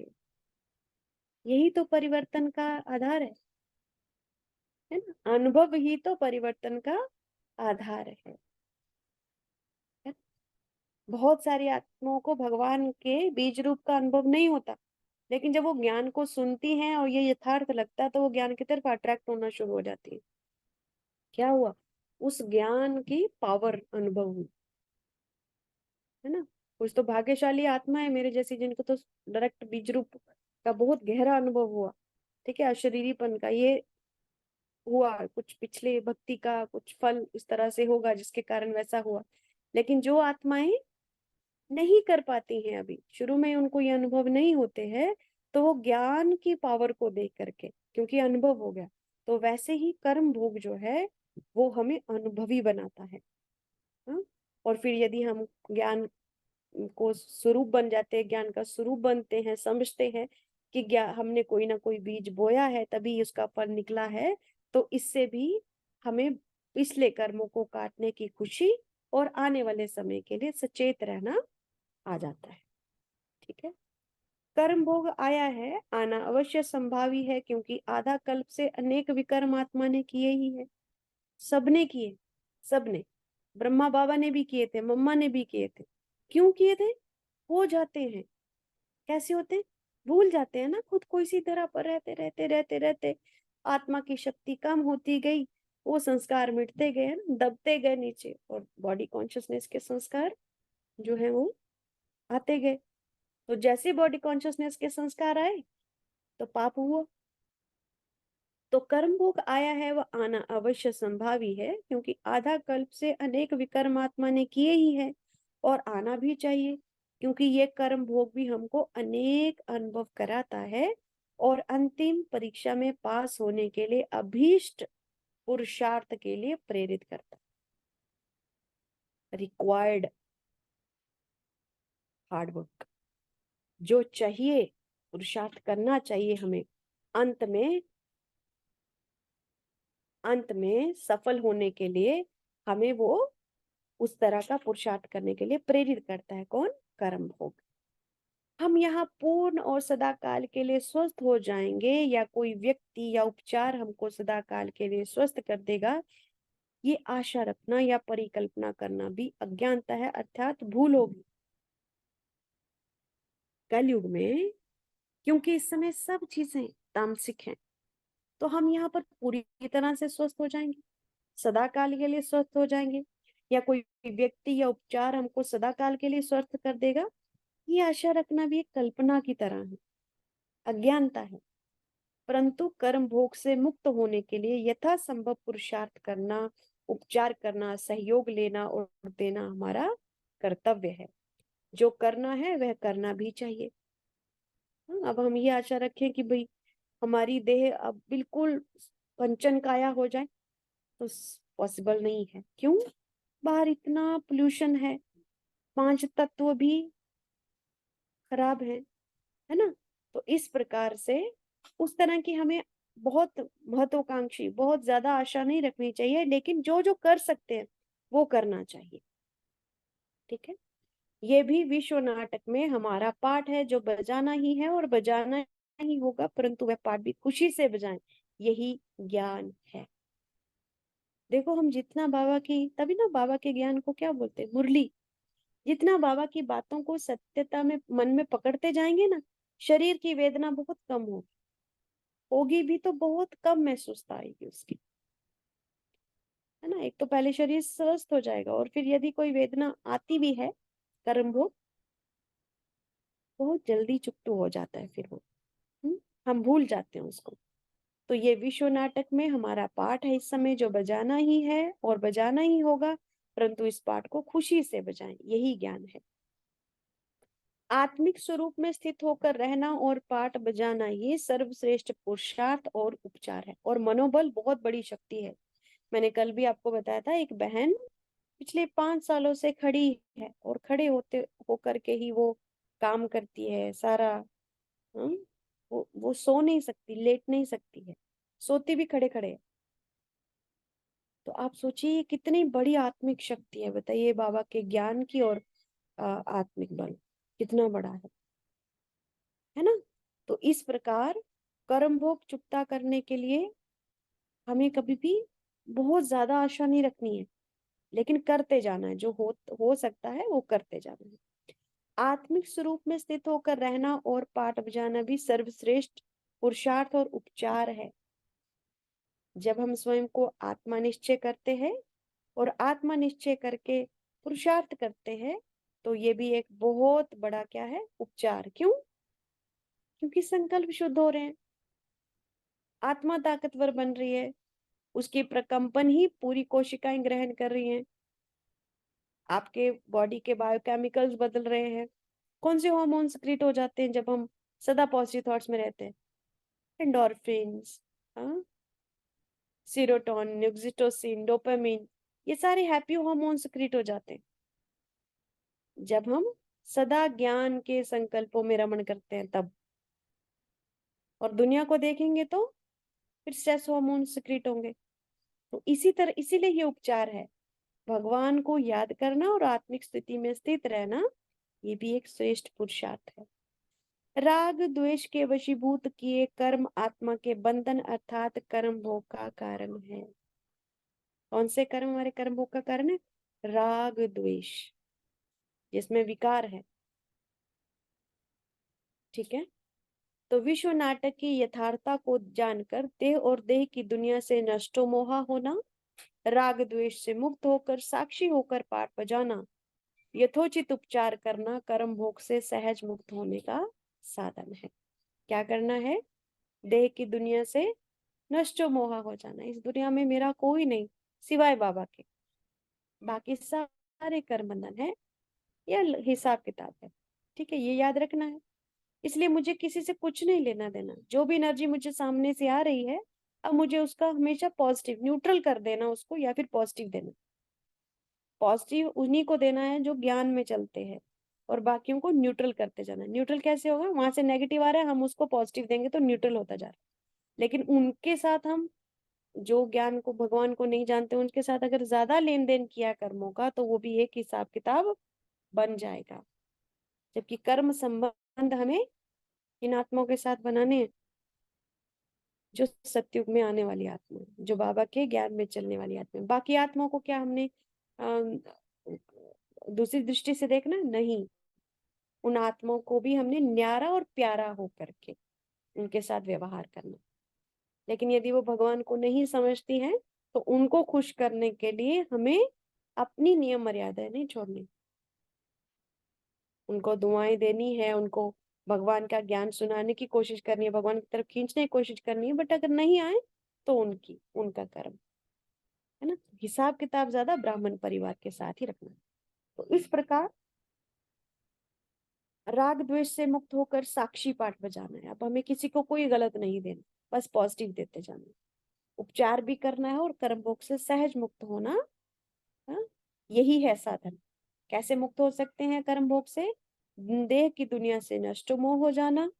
यही तो परिवर्तन का आधार है ना। अनुभव ही तो परिवर्तन का आधार है। बहुत सारी आत्माओं को भगवान के बीज रूप का अनुभव नहीं होता, लेकिन जब वो ज्ञान को सुनती हैं और ये यथार्थ लगता है, तो वो ज्ञान की तरफ अट्रैक्ट होना शुरू हो जाती है। क्या हुआ? उस ज्ञान की पावर अनुभव हुई, है ना। कुछ तो भाग्यशाली आत्मा है मेरे जैसी, जिनको तो डायरेक्ट बीज रूप का बहुत गहरा अनुभव हुआ। ठीक है, अशरीरीपन का ये हुआ, कुछ पिछले भक्ति का कुछ फल इस तरह से होगा जिसके कारण वैसा हुआ। लेकिन जो आत्माएं नहीं कर पाती हैं, अभी शुरू में उनको ये अनुभव नहीं होते हैं, तो वो ज्ञान की पावर को देख करके, क्योंकि अनुभव हो गया, तो वैसे ही कर्म भोग जो है वो हमें अनुभवी बनाता है। हाँ? और फिर यदि हम ज्ञान को स्वरूप बन जाते हैं, ज्ञान का स्वरूप बनते हैं, समझते हैं कि ज्ञान हमने कोई ना कोई बीज बोया है तभी उसका फल निकला है, तो इससे भी हमें पिछले कर्मों को काटने की खुशी और आने वाले समय के लिए सचेत रहना आ जाता है। ठीक है। कर्म भोग आया है, आना अवश्य संभावी है, क्योंकि आधा कल्प से अनेक विकर्म आत्मा ने किए ही है। सबने किए, सबने, ब्रह्मा बाबा ने भी किए थे, मम्मा ने भी किए थे। क्यों किए थे? हो जाते हैं। कैसे होते हैं? भूल जाते हैं ना खुद को, इसी तरह पर रहते रहते रहते रहते आत्मा की शक्ति कम होती गई, वो संस्कार मिटते गए, दबते गए नीचे, और बॉडी कॉन्शियसनेस के संस्कार जो है वो आते गए। तो जैसे बॉडी कॉन्शियसनेस के संस्कार आए तो पाप हुआ। तो कर्म भोग आया है वह आना अवश्य संभावी है, क्योंकि आधा कल्प से अनेक विकर्म आत्मा ने किए ही है, और आना भी चाहिए, क्योंकि ये कर्म भोग भी हमको अनेक अनुभव कराता है और अंतिम परीक्षा में पास होने के लिए अभीष्ट पुरुषार्थ के लिए प्रेरित करता है। रिक्वायर्ड हार्ड वर्क जो चाहिए, पुरुषार्थ करना चाहिए हमें, अंत में सफल होने के लिए हमें वो उस तरह का पुरुषार्थ करने के लिए प्रेरित करता है। कौन? कर्म भोग। हम यहाँ पूर्ण और सदा काल के लिए स्वस्थ हो जाएंगे या कोई व्यक्ति या उपचार हमको सदा काल के लिए स्वस्थ कर देगा, ये आशा रखना या परिकल्पना करना भी अज्ञानता है, अर्थात भूल होगी कलयुग में। क्योंकि इस समय सब चीजें तामसिक हैं, तो हम यहाँ पर पूरी तरह से स्वस्थ हो जाएंगे, सदा काल के लिए स्वस्थ हो जाएंगे, या कोई व्यक्ति या उपचार हमको सदा काल के लिए स्वस्थ कर देगा, ये आशा रखना भी एक कल्पना की तरह है, अज्ञानता है। परंतु कर्म भोग से मुक्त होने के लिए यथासंभव पुरुषार्थ करना, उपचार करना, सहयोग लेना और देना हमारा कर्तव्य है। जो करना है वह करना भी चाहिए। अब हम ये आशा रखें कि भाई हमारी देह अब बिल्कुल पंचन काया हो जाए, तो पॉसिबल नहीं है। क्यों? बाहर इतना पोल्यूशन है, पांच तत्व भी खराब है ना। तो इस प्रकार से उस तरह की हमें बहुत महत्वाकांक्षी, बहुत ज्यादा आशा नहीं रखनी चाहिए, लेकिन जो जो कर सकते हैं वो करना चाहिए। ठीक है। ये भी विश्व नाटक में हमारा पाठ है, जो बजाना ही है और बजाना ही होगा, परंतु वह पाठ भी खुशी से बजाएं, यही ज्ञान है। देखो हम जितना बाबा की, तभी ना बाबा के ज्ञान को क्या बोलते हैं? मुरली। जितना बाबा की बातों को सत्यता में मन में पकड़ते जाएंगे ना, शरीर की वेदना बहुत कम होगी, होगी भी तो बहुत कम महसूस आएगी उसकी, है ना। एक तो पहले शरीर स्वस्थ हो जाएगा, और फिर यदि कोई वेदना आती भी है, कर्म भोग बहुत जल्दी चुकता हो जाता है, फिर वो हम भूल जाते हैं उसको। तो ये विश्व नाटक में हमारा पाठ है इस समय, जो बजाना ही है और बजाना ही होगा, परंतु इस पाठ को खुशी से बजाएं, यही ज्ञान है। आत्मिक स्वरूप में स्थित होकर रहना और पाठ बजाना, ये सर्वश्रेष्ठ पुरुषार्थ और उपचार है। और मनोबल बहुत बड़ी शक्ति है। मैंने कल भी आपको बताया था, एक बहन पिछले 5 सालों से खड़ी है, और खड़े होते होकर के ही वो काम करती है सारा। हम्म, वो सो नहीं सकती, लेट नहीं सकती है, सोती भी खड़े खड़े है। तो आप सोचिए कितनी बड़ी आत्मिक शक्ति है, बताइए, बाबा के ज्ञान की और आत्मिक बल कितना बड़ा है ना। तो इस प्रकार कर्म भोग चुकता करने के लिए हमें कभी भी बहुत ज्यादा आशा नहीं रखनी है, लेकिन करते जाना है, जो हो सकता है वो करते जाना है। आत्मिक स्वरूप में स्थित होकर रहना और पाठ बजाना भी सर्वश्रेष्ठ पुरुषार्थ और उपचार है। जब हम स्वयं को आत्मा निश्चय करते हैं और आत्मा निश्चय करके पुरुषार्थ करते हैं, तो ये भी एक बहुत बड़ा क्या है? उपचार। क्यों? क्योंकि संकल्प शुद्ध हो रहे हैं, आत्मा ताकतवर बन रही है, उसकी प्रकंपन ही पूरी कोशिकाएं ग्रहण कर रही हैं, आपके बॉडी के बायोकेमिकल्स बदल रहे हैं। कौन से हार्मोन सक्रिएट हो जाते हैं जब हम सदा पॉजिटिव थॉट्स में रहते हैं? एंडोर्फिन्स, सीरोटोनिन, ऑक्सीटोसिन, डोपामिन, ये सारे हैप्पी हार्मोन सक्रिएट हो जाते हैं। जब हम सदा ज्ञान के संकल्पों में रमण करते हैं तब। और दुनिया को देखेंगे तो फिर स्ट्रेस हार्मोन सिक्रीट होंगे। तो इसी तरह, इसीलिए ये उपचार है। भगवान को याद करना और आत्मिक स्थिति में स्थित रहना, ये भी एक श्रेष्ठ पुरुषार्थ है। राग द्वेष के वशीभूत किए कर्म आत्मा के बंधन अर्थात कर्म भोग का कारण है। कौन से कर्म हमारे कर्म भोग का कारण है? राग द्वेष, जिसमें विकार है। ठीक है। तो विश्व नाटक की यथार्थता को जानकर देह और देह की दुनिया से नष्टो मोहा होना, राग द्वेष से मुक्त होकर साक्षी होकर पाठ बजाना, यथोचित उपचार करना कर्म भोग से सहज मुक्त होने का साधन है। क्या करना है? देह की दुनिया से नष्टो मोहा हो जाना। इस दुनिया में मेरा कोई नहीं सिवाय बाबा के, बाकी सारे कर्म बंधन है या हिसाब किताब है। ठीक है, ये याद रखना है। इसलिए मुझे किसी से कुछ नहीं लेना देना। जो भी एनर्जी मुझे सामने से आ रही है, अब मुझे उसका हमेशा पॉजिटिव, न्यूट्रल कर देना उसको, या फिर पॉजिटिव देना। पॉजिटिव उन्हीं को देना है जो ज्ञान में चलते हैं, और बाकियों को न्यूट्रल करते जाना। न्यूट्रल कैसे होगा? वहां से नेगेटिव आ रहा है, हम उसको पॉजिटिव देंगे तो न्यूट्रल होता जा रहा है। लेकिन उनके साथ हम जो ज्ञान को, भगवान को नहीं जानते, उनके साथ अगर ज्यादा लेन देन किया कर्मों का, तो वो भी एक हिसाब किताब बन जाएगा। जबकि कर्म संबंध हमें इन आत्माओं के साथ बनाने हैं जो सत्युग में आने वाली आत्मा है, जो बाबा के ज्ञान में चलने वाली आत्मा है। बाकी आत्माओं को क्या हमने दूसरी दृष्टि से देखना? नहीं। उन आत्माओं को भी हमने न्यारा और प्यारा होकर के उनके साथ व्यवहार करना। लेकिन यदि वो भगवान को नहीं समझती हैं, तो उनको खुश करने के लिए हमें अपनी नियम मर्यादाएं नहीं छोड़नी। उनको दुआएं देनी है, उनको भगवान का ज्ञान सुनाने की कोशिश करनी है, भगवान की तरफ खींचने की कोशिश करनी है। बट अगर नहीं आए तो उनका कर्म है ना। हिसाब किताब ज्यादा ब्राह्मण परिवार के साथ ही रखना। तो इस प्रकार राग द्वेष से मुक्त होकर साक्षी पाठ बजाना है। अब हमें किसी को कोई गलत नहीं देना, बस पॉजिटिव देते जाना। उपचार भी करना है और कर्म भोग से सहज मुक्त होना। हाँ? यही है साधन। कैसे मुक्त हो सकते हैं कर्म भोग से? देह की दुनिया से नष्ट मोह हो जाना,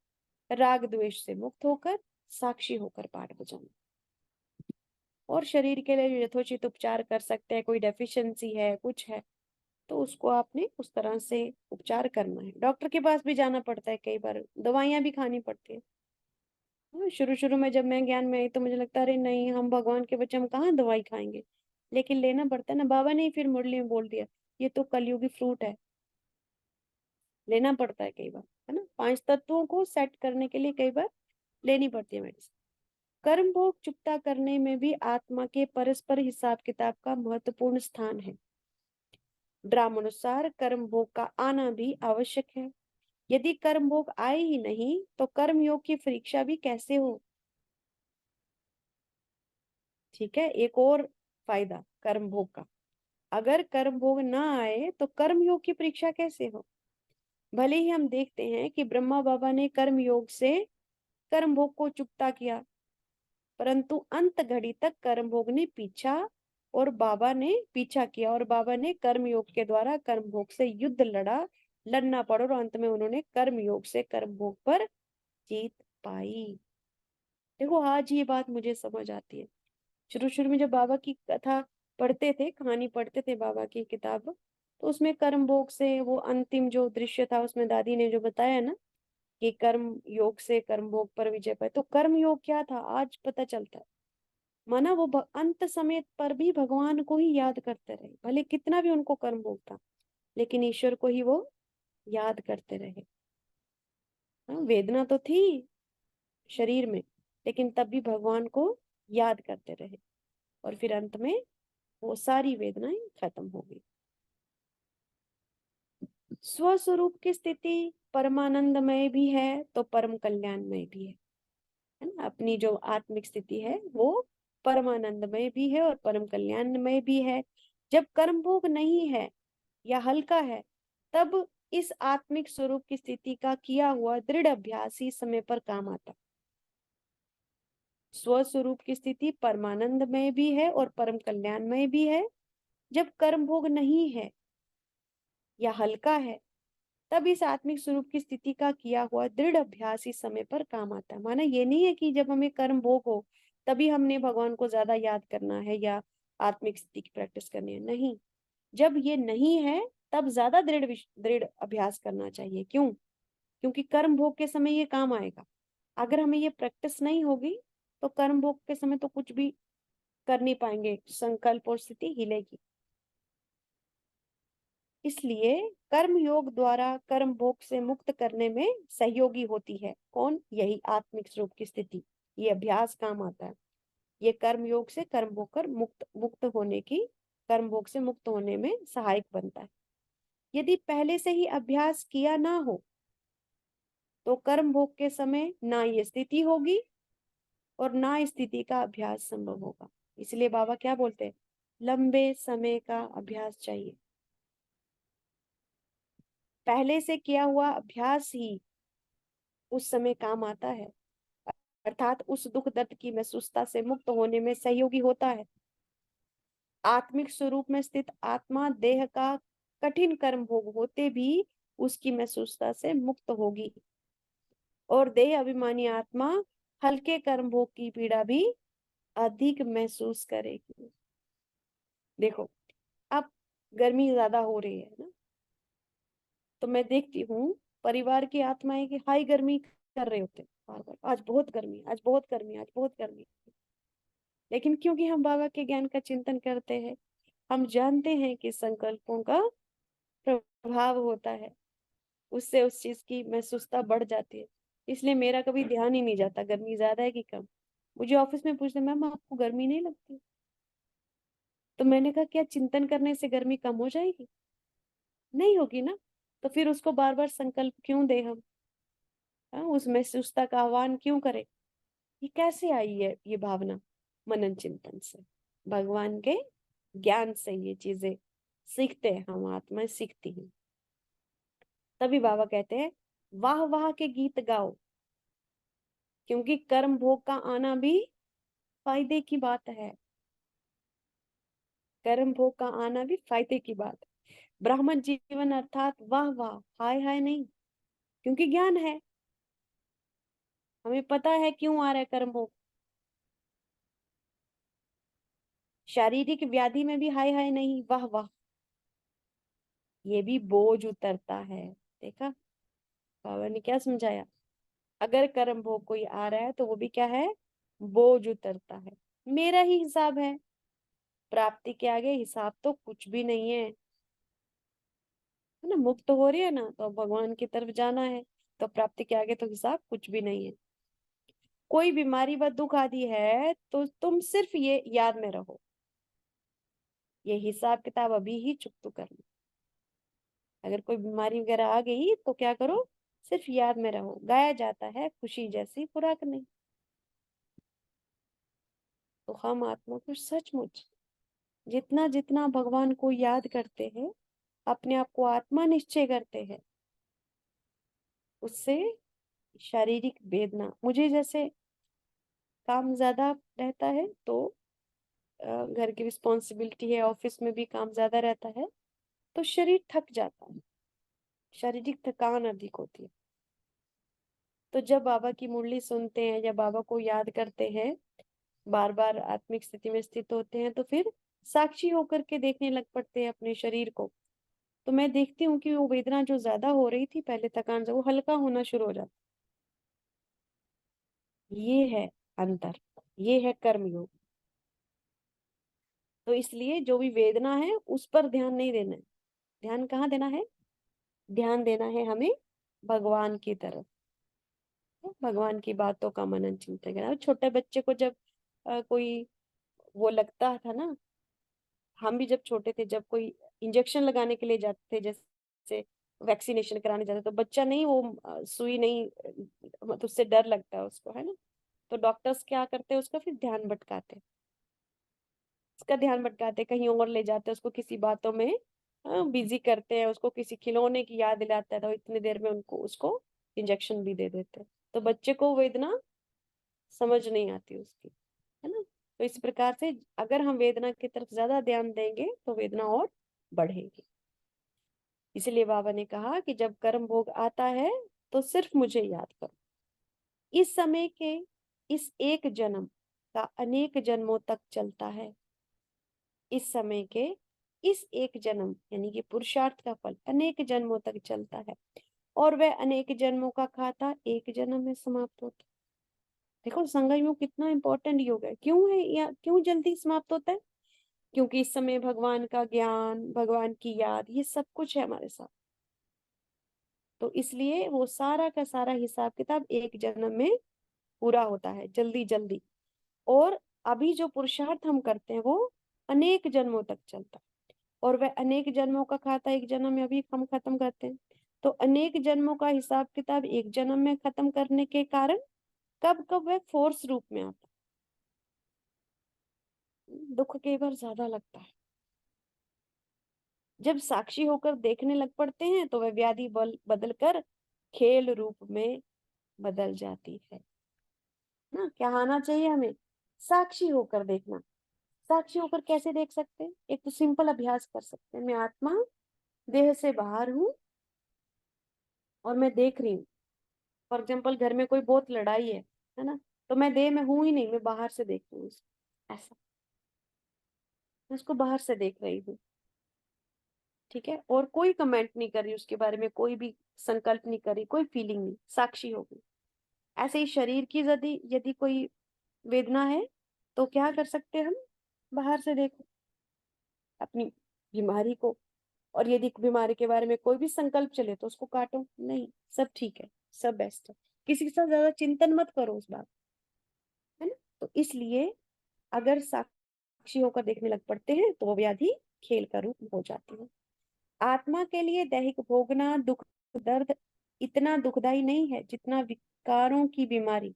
राग द्वेष से मुक्त होकर साक्षी होकर पाठ बजाना। और शरीर के लिए यथोचित उपचार कर सकते हैं। कोई डेफिशिएंसी है, कुछ है, तो उसको आपने उस तरह से उपचार करना है। डॉक्टर के पास भी जाना पड़ता है, कई बार दवाइयां भी खानी पड़ती है। शुरू शुरू में जब मैं ज्ञान में आई तो मुझे लगता अरे नहीं, हम भगवान के बच्चे, हम कहाँ दवाई खाएंगे। लेकिन लेना पड़ता है ना। बाबा ने फिर मुरली में बोल दिया, ये तो कलयुगी फ्रूट है, लेना पड़ता है कई बार, है ना। 5 तत्वों को सेट करने के लिए कई बार लेनी पड़ती है मेडिसिन। कर्म भोग चुकता करने में भी आत्मा के परस्पर हिसाब किताब का महत्वपूर्ण स्थान है। ब्राह्मणोत्सार कर्म भोग का आना भी आवश्यक है। यदि कर्म भोग आए ही नहीं तो कर्म योग की परीक्षा भी कैसे हो? ठीक है, एक और फायदा कर्म भोग का। अगर कर्म भोग ना आए तो कर्म योग की परीक्षा कैसे हो? भले ही हम देखते हैं कि ब्रह्मा बाबा ने कर्म योग से कर्म भोग को चुकता किया, परंतु अंत घड़ी तक कर्म भोग ने पीछा किया, और बाबा ने कर्म योग के द्वारा कर्म भोग से युद्ध लड़ना पड़ा, और अंत में उन्होंने कर्म योग से कर्म भोग पर जीत पाई। देखो, आज ये बात मुझे समझ आती है। शुरू शुरू में जब बाबा की कथा पढ़ते थे, कहानी पढ़ते थे बाबा की किताब, तो उसमें कर्म भोग से वो अंतिम जो दृश्य था, उसमें दादी ने जो बताया ना कि कर्म योग से कर्म भोग पर विजय पाए, तो कर्म योग क्या था आज पता चलता है। माना वो अंत समय पर भी भगवान को ही याद करते रहे, भले कितना भी उनको कर्म भोग था, लेकिन ईश्वर को ही वो याद करते रहे। हाँ, वेदना तो थी शरीर में, लेकिन तब भी भगवान को याद करते रहे, और फिर अंत में वो सारी वेदनाएं खत्म हो गई। स्वस्वरूप की स्थिति परमानंदमय भी है तो परम कल्याणमय भी है ना। अपनी जो आत्मिक स्थिति है वो परमानंदमय भी है और परम कल्याणमय भी है। जब कर्म भोग नहीं है या हल्का है, तब इस आत्मिक स्वरूप की स्थिति का किया हुआ दृढ़ अभ्यास ही समय पर काम आता। स्वस्वरूप की स्थिति परमानंदमय भी है और परम कल्याणमय भी है। जब कर्म भोग नहीं है, या हल्का है, तब इस आत्मिक स्वरूप की स्थिति का किया हुआ दृढ़ अभ्यास इस समय पर काम आता है। माना ये नहीं है कि जब हमें कर्म भोग हो तभी हमने भगवान को ज्यादा याद करना है या आत्मिक स्थिति की प्रैक्टिस करनी है, नहीं। जब ये नहीं है तब ज्यादा दृढ़ अभ्यास करना चाहिए। क्यों? क्योंकि कर्म भोग के समय ये काम आएगा। अगर हमें ये प्रैक्टिस नहीं होगी तो कर्म भोग के समय तो कुछ भी कर नहीं पाएंगे, संकल्प और स्थिति हिलेगी। इसलिए कर्म योग द्वारा कर्म भोग से मुक्त करने में सहयोगी होती है। कौन? यही आत्मिक स्वरूप की स्थिति। ये अभ्यास काम आता है। ये कर्म योग से कर्म भोग कर मुक्त मुक्त होने की, कर्म भोग से मुक्त होने में सहायक बनता है। यदि पहले से ही अभ्यास किया ना हो तो कर्म भोग के समय ना ये स्थिति होगी और ना स्थिति का अभ्यास संभव होगा। इसलिए बाबा क्या बोलते हैं? लंबे समय का अभ्यास चाहिए। पहले से किया हुआ अभ्यास ही उस समय काम आता है, अर्थात उस दुख दर्द की महसूसता से मुक्त होने में सहयोगी होता है। आत्मिक स्वरूप में स्थित आत्मा देह का कठिन कर्म भोग होते भी उसकी महसूसता से मुक्त होगी और देह अभिमानी आत्मा हल्के कर्म भोग की पीड़ा भी अधिक महसूस करेगी। देखो, अब गर्मी ज्यादा हो रही है ना, तो मैं देखती हूँ परिवार की आत्माएं की हाई गर्मी कर रहे होते हैं बार बार, आज बहुत गर्मी, आज बहुत गर्मी, आज बहुत गर्मी। लेकिन क्योंकि हम बाबा के ज्ञान का चिंतन करते हैं, हम जानते हैं कि संकल्पों का प्रभाव होता है, उससे उस चीज की महसूसता बढ़ जाती है। इसलिए मेरा कभी ध्यान ही नहीं जाता गर्मी ज्यादा है कि कम। मुझे ऑफिस में पूछते, मैम आपको गर्मी नहीं लगती? तो मैंने कहा क्या चिंतन करने से गर्मी कम हो जाएगी? नहीं होगी ना। तो फिर उसको बार बार संकल्प क्यों दे हम? हाँ, उस महसूसता का आह्वान क्यों करें? ये कैसे आई है ये भावना? मनन चिंतन से, भगवान के ज्ञान से ये चीजें सीखते हैं, हम आत्मा सीखती हैं। तभी बाबा कहते हैं वाह वाह के गीत गाओ, क्योंकि कर्म भोग का आना भी फायदे की बात है। कर्म भोग का आना भी फायदे की बात है। ब्राह्मण जीवन अर्थात वाह वाह, हाय हाय नहीं, क्योंकि ज्ञान है, हमें पता है क्यों आ रहा है कर्म भोग। शारीरिक व्याधि में भी हाय हाय नहीं, वाह वाह, ये भी बोझ उतरता है। देखा बाबा ने क्या समझाया? अगर कर्म भोग कोई आ रहा है तो वो भी क्या है? बोझ उतरता है। मेरा ही हिसाब है, प्राप्ति के आगे हिसाब तो कुछ भी नहीं है ना। मुक्त हो रही है ना, तो भगवान की तरफ जाना है, तो प्राप्ति के आगे तो हिसाब कुछ भी नहीं है। कोई बीमारी व दुख आदि है तो तुम सिर्फ ये याद में रहो, ये हिसाब किताब अभी ही चुकता करना। अगर कोई बीमारी वगैरह आ गई तो क्या करो? सिर्फ याद में रहो, गाया जाता है खुशी जैसी खुराक नहीं। तो हम आत्मा को सचमुच जितना जितना भगवान को याद करते हैं, अपने आप को आत्मा निश्चय करते हैं, उससे शारीरिक वेदना, मुझे जैसे काम ज्यादा रहता है तो घर की रिस्पॉन्सिबिलिटी है, ऑफिस में भी काम ज्यादा रहता है, तो शरीर थक जाता है, शारीरिक थकान अधिक होती है। तो जब बाबा की मुरली सुनते हैं या बाबा को याद करते हैं, बार बार आत्मिक स्थिति में स्थित होते हैं, तो फिर साक्षी होकर के देखने लग पड़ते हैं अपने शरीर को। तो मैं देखती हूँ कि वो वेदना जो ज्यादा हो रही थी पहले, थकान से, वो हल्का होना शुरू हो जाता। ये है अंतर, ये है कर्मयोग। तो इसलिए जो भी वेदना है उस पर ध्यान नहीं देना है। ध्यान कहाँ देना है? ध्यान देना है हमें भगवान की तरफ, भगवान की बातों का मनन चिंतन करना। छोटे बच्चे को जब कोई वो लगता था ना, हम भी जब छोटे थे, जब कोई इंजेक्शन लगाने के लिए जाते थे, जैसे वैक्सीनेशन कराने जाते, तो बच्चा नहीं, वो सुई नहीं, मतलब उससे डर लगता है उसको, है ना। तो डॉक्टर्स क्या करते हैं, उसका फिर ध्यान भटकाते, उसका ध्यान भटकाते, कहीं और ले जाते, उसको किसी बातों में बिजी करते हैं, उसको किसी खिलौने की याद दिलाता है, तो इतनी देर में उनको उसको इंजेक्शन भी दे देते हैं। तो बच्चे को वेदना समझ नहीं आती उसकी, है ना। तो इस प्रकार से अगर हम वेदना की तरफ ज्यादा ध्यान देंगे तो वेदना और बढ़ेगी। इसलिए बाबा ने कहा कि जब कर्म भोग आता है तो सिर्फ मुझे याद करो। इस समय के इस एक जन्म का अनेक जन्मों तक चलता है। इस समय के इस एक जन्म यानी कि पुरुषार्थ का फल अनेक जन्मों तक चलता है, और वह अनेक जन्मों का खाता एक जन्म में समाप्त होता है। देखो संगम योग कितना इंपॉर्टेंट योग है। क्यों है या क्यों जल्दी समाप्त होता है? क्योंकि इस समय भगवान का ज्ञान, भगवान की याद, ये सब कुछ है हमारे साथ। तो इसलिए वो सारा का सारा हिसाब किताब एक जन्म में पूरा होता है, जल्दी जल्दी। और अभी जो पुरुषार्थ हम करते हैं वो अनेक जन्मों तक चलता है, और वह अनेक जन्मों का खाता एक जन्म में अभी हम खत्म करते हैं। तो अनेक जन्मों का हिसाब किताब एक जन्म में खत्म करने के कारण कब कब वह फोर्स रूप में आता है, दुख के बार ज्यादा लगता है। जब साक्षी होकर देखने लग पड़ते हैं तो वह व्याधि बदल कर खेल रूप में बदल जाती है ना। क्या आना चाहिए हमें? साक्षी होकर देखना। साक्षी होकर कैसे देख सकते हैं? एक तो सिंपल अभ्यास कर सकते हैं। मैं आत्मा देह से बाहर हूँ और मैं देख रही हूँ। फॉर एग्जाम्पल घर में कोई बहुत लड़ाई है ना, तो मैं देह में हूं ही नहीं, मैं बाहर से देख रही हूँ ऐसा, मैं उसको बाहर से देख रही हूँ। ठीक है, और कोई कमेंट नहीं कर रही उसके बारे में, कोई भी संकल्प नहीं कर रही, कोई फीलिंग नहीं, साक्षी हो गई। ऐसे ही शरीर की यदि यदि कोई वेदना है तो क्या कर सकते हैं हम? बाहर से देखो अपनी बीमारी को, और यदि बीमारी के बारे में कोई भी संकल्प चले तो उसको काटो नहीं, सब ठीक है, सब बेस्ट है। किसी के साथ ज्यादा चिंतन मत करो उस बात, है ना। तो इसलिए अगर साक्षी होकर देखने लग पड़ते हैं तो वो व्याधि खेल का रूप हो जाती है। आत्मा के लिए दैहिक भोगना दुख दर्द इतना दुखदाई नहीं है जितना विकारों की बीमारी।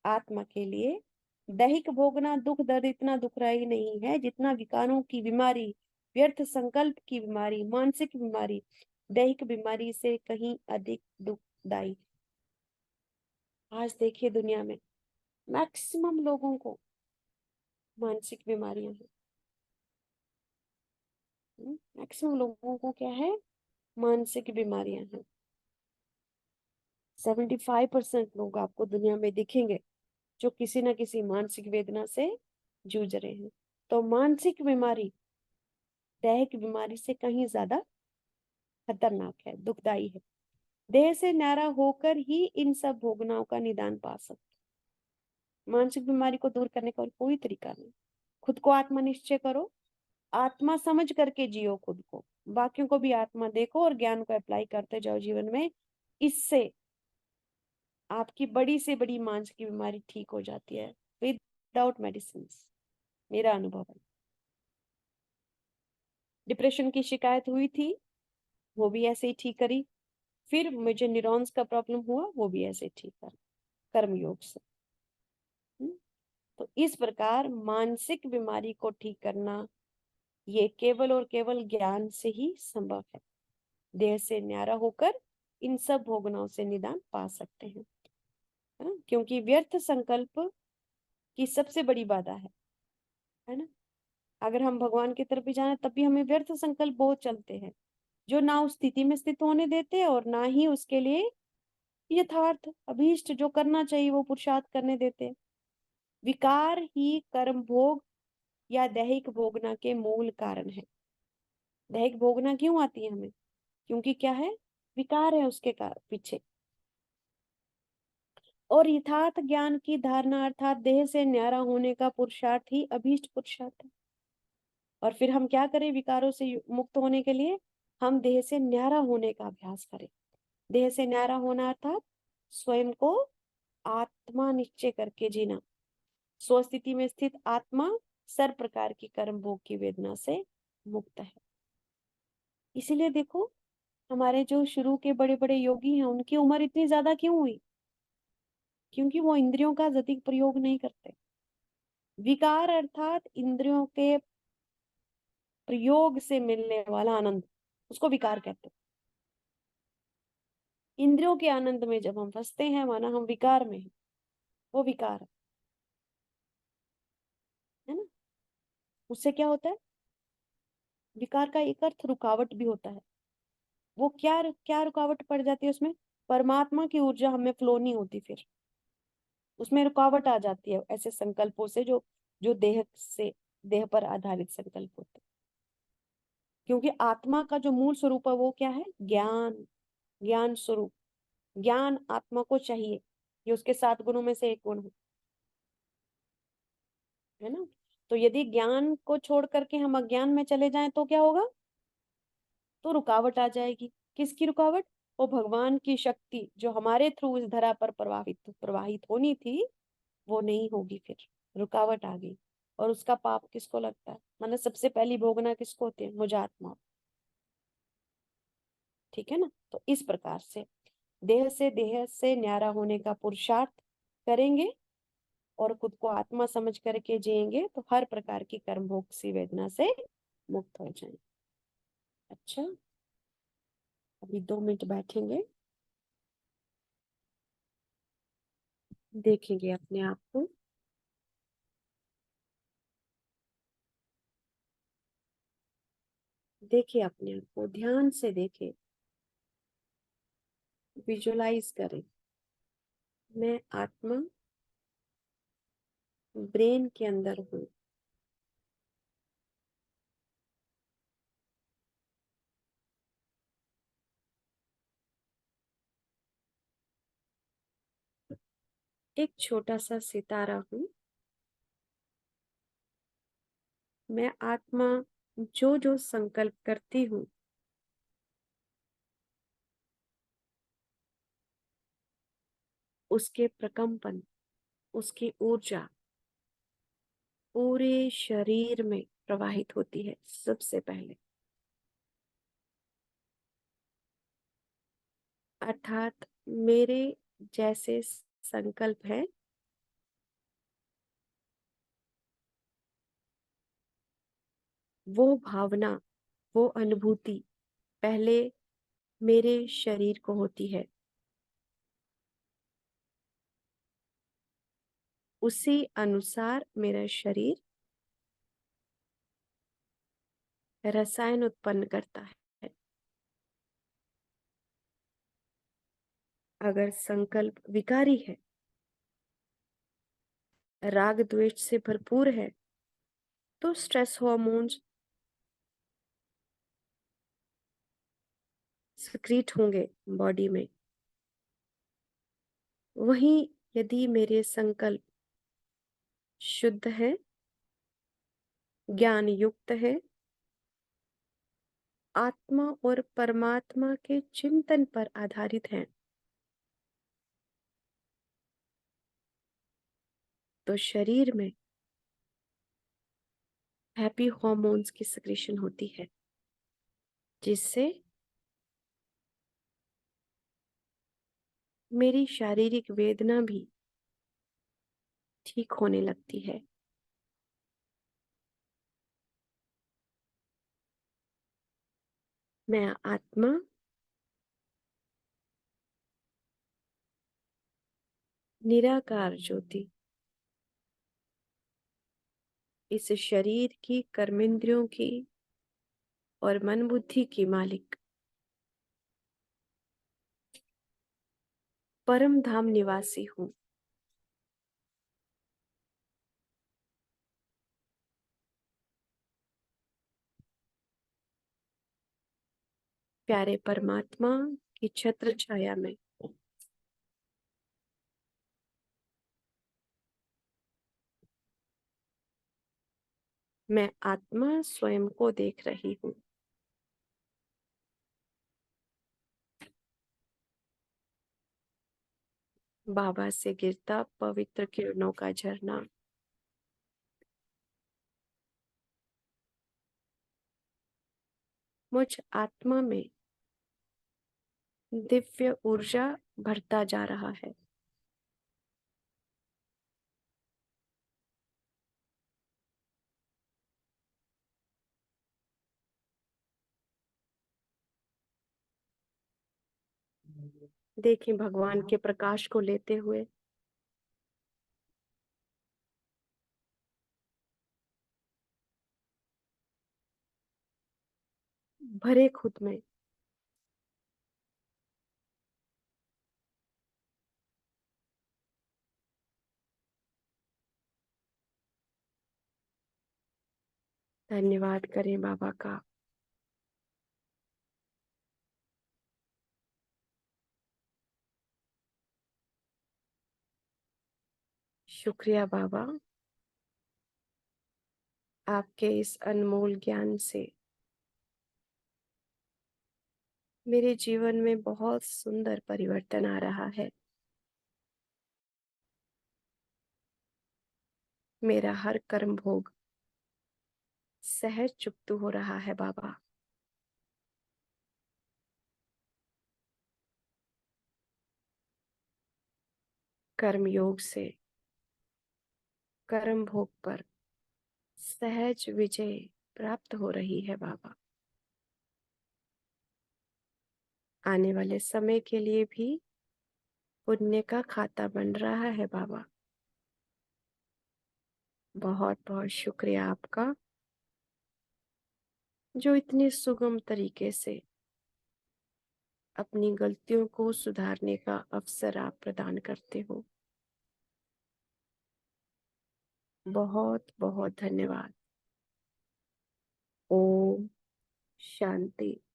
आत्मा के लिए दैहिक भोगना दुख दर्द इतना दुखदाई नहीं है जितना विकारों की बीमारी, व्यर्थ संकल्प की बीमारी, मानसिक बीमारी दैहिक बीमारी से कहीं अधिक दुखदाई। आज देखिए दुनिया में मैक्सिमम लोगों को मानसिक बीमारियां हैं। मैक्सिमम लोगों को क्या है? मानसिक बीमारियां हैं। 75% लोग आपको दुनिया में दिखेंगे जो किसी न किसी मानसिक वेदना से जूझ रहे हैं। तो मानसिक बीमारी दैहिक बीमारी से कहीं ज्यादा खतरनाक है, दुखदाई है। देह से न्यारा होकर ही इन सब भोगनाओं का निदान पा सकते। मानसिक बीमारी को दूर करने का और कोई तरीका नहीं। खुद को आत्मा निश्चय करो, आत्मा समझ करके जियो खुद को, बाकियों को भी आत्मा देखो और ज्ञान को अप्लाई करते जाओ जीवन में। इससे आपकी बड़ी से बड़ी मानसिक बीमारी ठीक हो जाती है विदाउट मेडिसिन। मेरा अनुभव है। डिप्रेशन की शिकायत हुई थी, वो भी ऐसे ही ठीक करी। फिर मुझे न्यूरॉन्स का प्रॉब्लम हुआ, वो भी ऐसे ठीक कर कर्म योग से। तो इस प्रकार मानसिक बीमारी को ठीक करना ये केवल और केवल ज्ञान से ही संभव है। देह से न्यारा होकर इन सब भोगनाओं से निदान पा सकते हैं। क्योंकि व्यर्थ संकल्प की सबसे बड़ी बाधा है ना। अगर हम भगवान की तरफ भी जाना तब भी हमें व्यर्थ संकल्प बहुत चलते हैं, जो ना उस स्थिति में स्थित होने देते और ना ही उसके लिए यथार्थ अभीष्ट जो करना चाहिए वो पुरुषार्थ करने देते। विकार ही कर्म भोग या दैहिक भोगना के मूल कारण है। दैहिक भोगना क्यों आती है हमें? क्योंकि क्या है? विकार है उसके पीछे। और यथार्थ ज्ञान की धारणा अर्थात देह से न्यारा होने का पुरुषार्थ ही अभीष्ट पुरुषार्थ है। और फिर हम क्या करें विकारों से मुक्त होने के लिए? हम देह से न्यारा होने का अभ्यास करें। देह से न्यारा होना अर्थात स्वयं को आत्मा निश्चय करके जीना। स्वस्थिति में स्थित आत्मा सर्व प्रकार की कर्म भोग की वेदना से मुक्त है। इसीलिए देखो हमारे जो शुरू के बड़े बड़े योगी हैं उनकी उम्र इतनी ज्यादा क्यों हुई? क्योंकि वो इंद्रियों का अधिक प्रयोग नहीं करते। विकार अर्थात इंद्रियों के प्रयोग से मिलने वाला आनंद, उसको विकार कहते हैं। इंद्रियों के आनंद में जब हम फंसते हैं माना हम विकार में हैं, वो विकार है ना। उससे क्या होता है? विकार का एक अर्थ रुकावट भी होता है। वो क्या क्या रुकावट पड़ जाती है उसमें? परमात्मा की ऊर्जा हमें फ्लो नहीं होती, फिर उसमें रुकावट आ जाती है ऐसे संकल्पों से, जो जो देह पर आधारित संकल्प होते हैं। क्योंकि आत्मा का जो मूल स्वरूप है वो क्या है? ज्ञान, ज्ञान स्वरूप। ज्ञान आत्मा को चाहिए, ये उसके 7 गुणों में से एक गुण है ना। तो यदि ज्ञान को छोड़ करके हम अज्ञान में चले जाएं तो क्या होगा? तो रुकावट आ जाएगी। किसकी रुकावट? वो भगवान की शक्ति जो हमारे थ्रू इस धरा पर प्रवाहित होनी थी, वो नहीं होगी, फिर रुकावट आ गई। और उसका पाप किसको लगता है? मतलब सबसे पहली भोगना किसको होती है? मुझ आत्मा। ठीक है ना। तो इस प्रकार से देह से न्यारा होने का पुरुषार्थ करेंगे और खुद को आत्मा समझ करके जिएंगे तो हर प्रकार की कर्म भोग सी वेदना से मुक्त हो जाएंगे। अच्छा, अभी 2 मिनट बैठेंगे, देखेंगे अपने आप को। देखिए अपने आप को, ध्यान से देखें, विजुलाइज करें। मैं आत्मा ब्रेन के अंदर हूँ। एक छोटा सा सितारा हूँ। मैं आत्मा जो जो संकल्प करती हूँ, उसके प्रकंपन, उसकी ऊर्जा पूरे शरीर में प्रवाहित होती है सबसे पहले। अर्थात मेरे जैसे संकल्प है, वो भावना, वो अनुभूति पहले मेरे शरीर को होती है। उसी अनुसार मेरा शरीर रसायन उत्पन्न करता है। अगर संकल्प विकारी है, राग द्वेष से भरपूर है, तो स्ट्रेस हार्मोन्स सिक्रीट होंगे बॉडी में। वहीं यदि मेरे संकल्प शुद्ध है, ज्ञान युक्त है, आत्मा और परमात्मा के चिंतन पर आधारित हैं, तो शरीर में हैप्पी हॉर्मोन्स की सिक्रीशन होती है, जिससे मेरी शारीरिक वेदना भी ठीक होने लगती है। मैं आत्मा निराकार ज्योति, इस शरीर की, कर्मेंद्रियों की और मन बुद्धि की मालिक, परम धाम निवासी हूँ। प्यारे परमात्मा की छत्र छाया में मैं आत्मा स्वयं को देख रही हूँ। बाबा से गिरता पवित्र किरणों का झरना मुझ आत्मा में दिव्य ऊर्जा भरता जा रहा है। देखें भगवान के प्रकाश को लेते हुए भरे खुद में। धन्यवाद करें बाबा का। शुक्रिया बाबा, आपके इस अनमोल ज्ञान से मेरे जीवन में बहुत सुंदर परिवर्तन आ रहा है। मेरा हर कर्म भोग सहज चुकता हो रहा है बाबा। कर्म योग से कर्म भोग पर सहज विजय प्राप्त हो रही है बाबा। आने वाले समय के लिए भी पुण्य का खाता बन रहा है बाबा। बहुत बहुत शुक्रिया आपका, जो इतने सुगम तरीके से अपनी गलतियों को सुधारने का अवसर आप प्रदान करते हो। बहुत बहुत धन्यवाद। ओम शांति।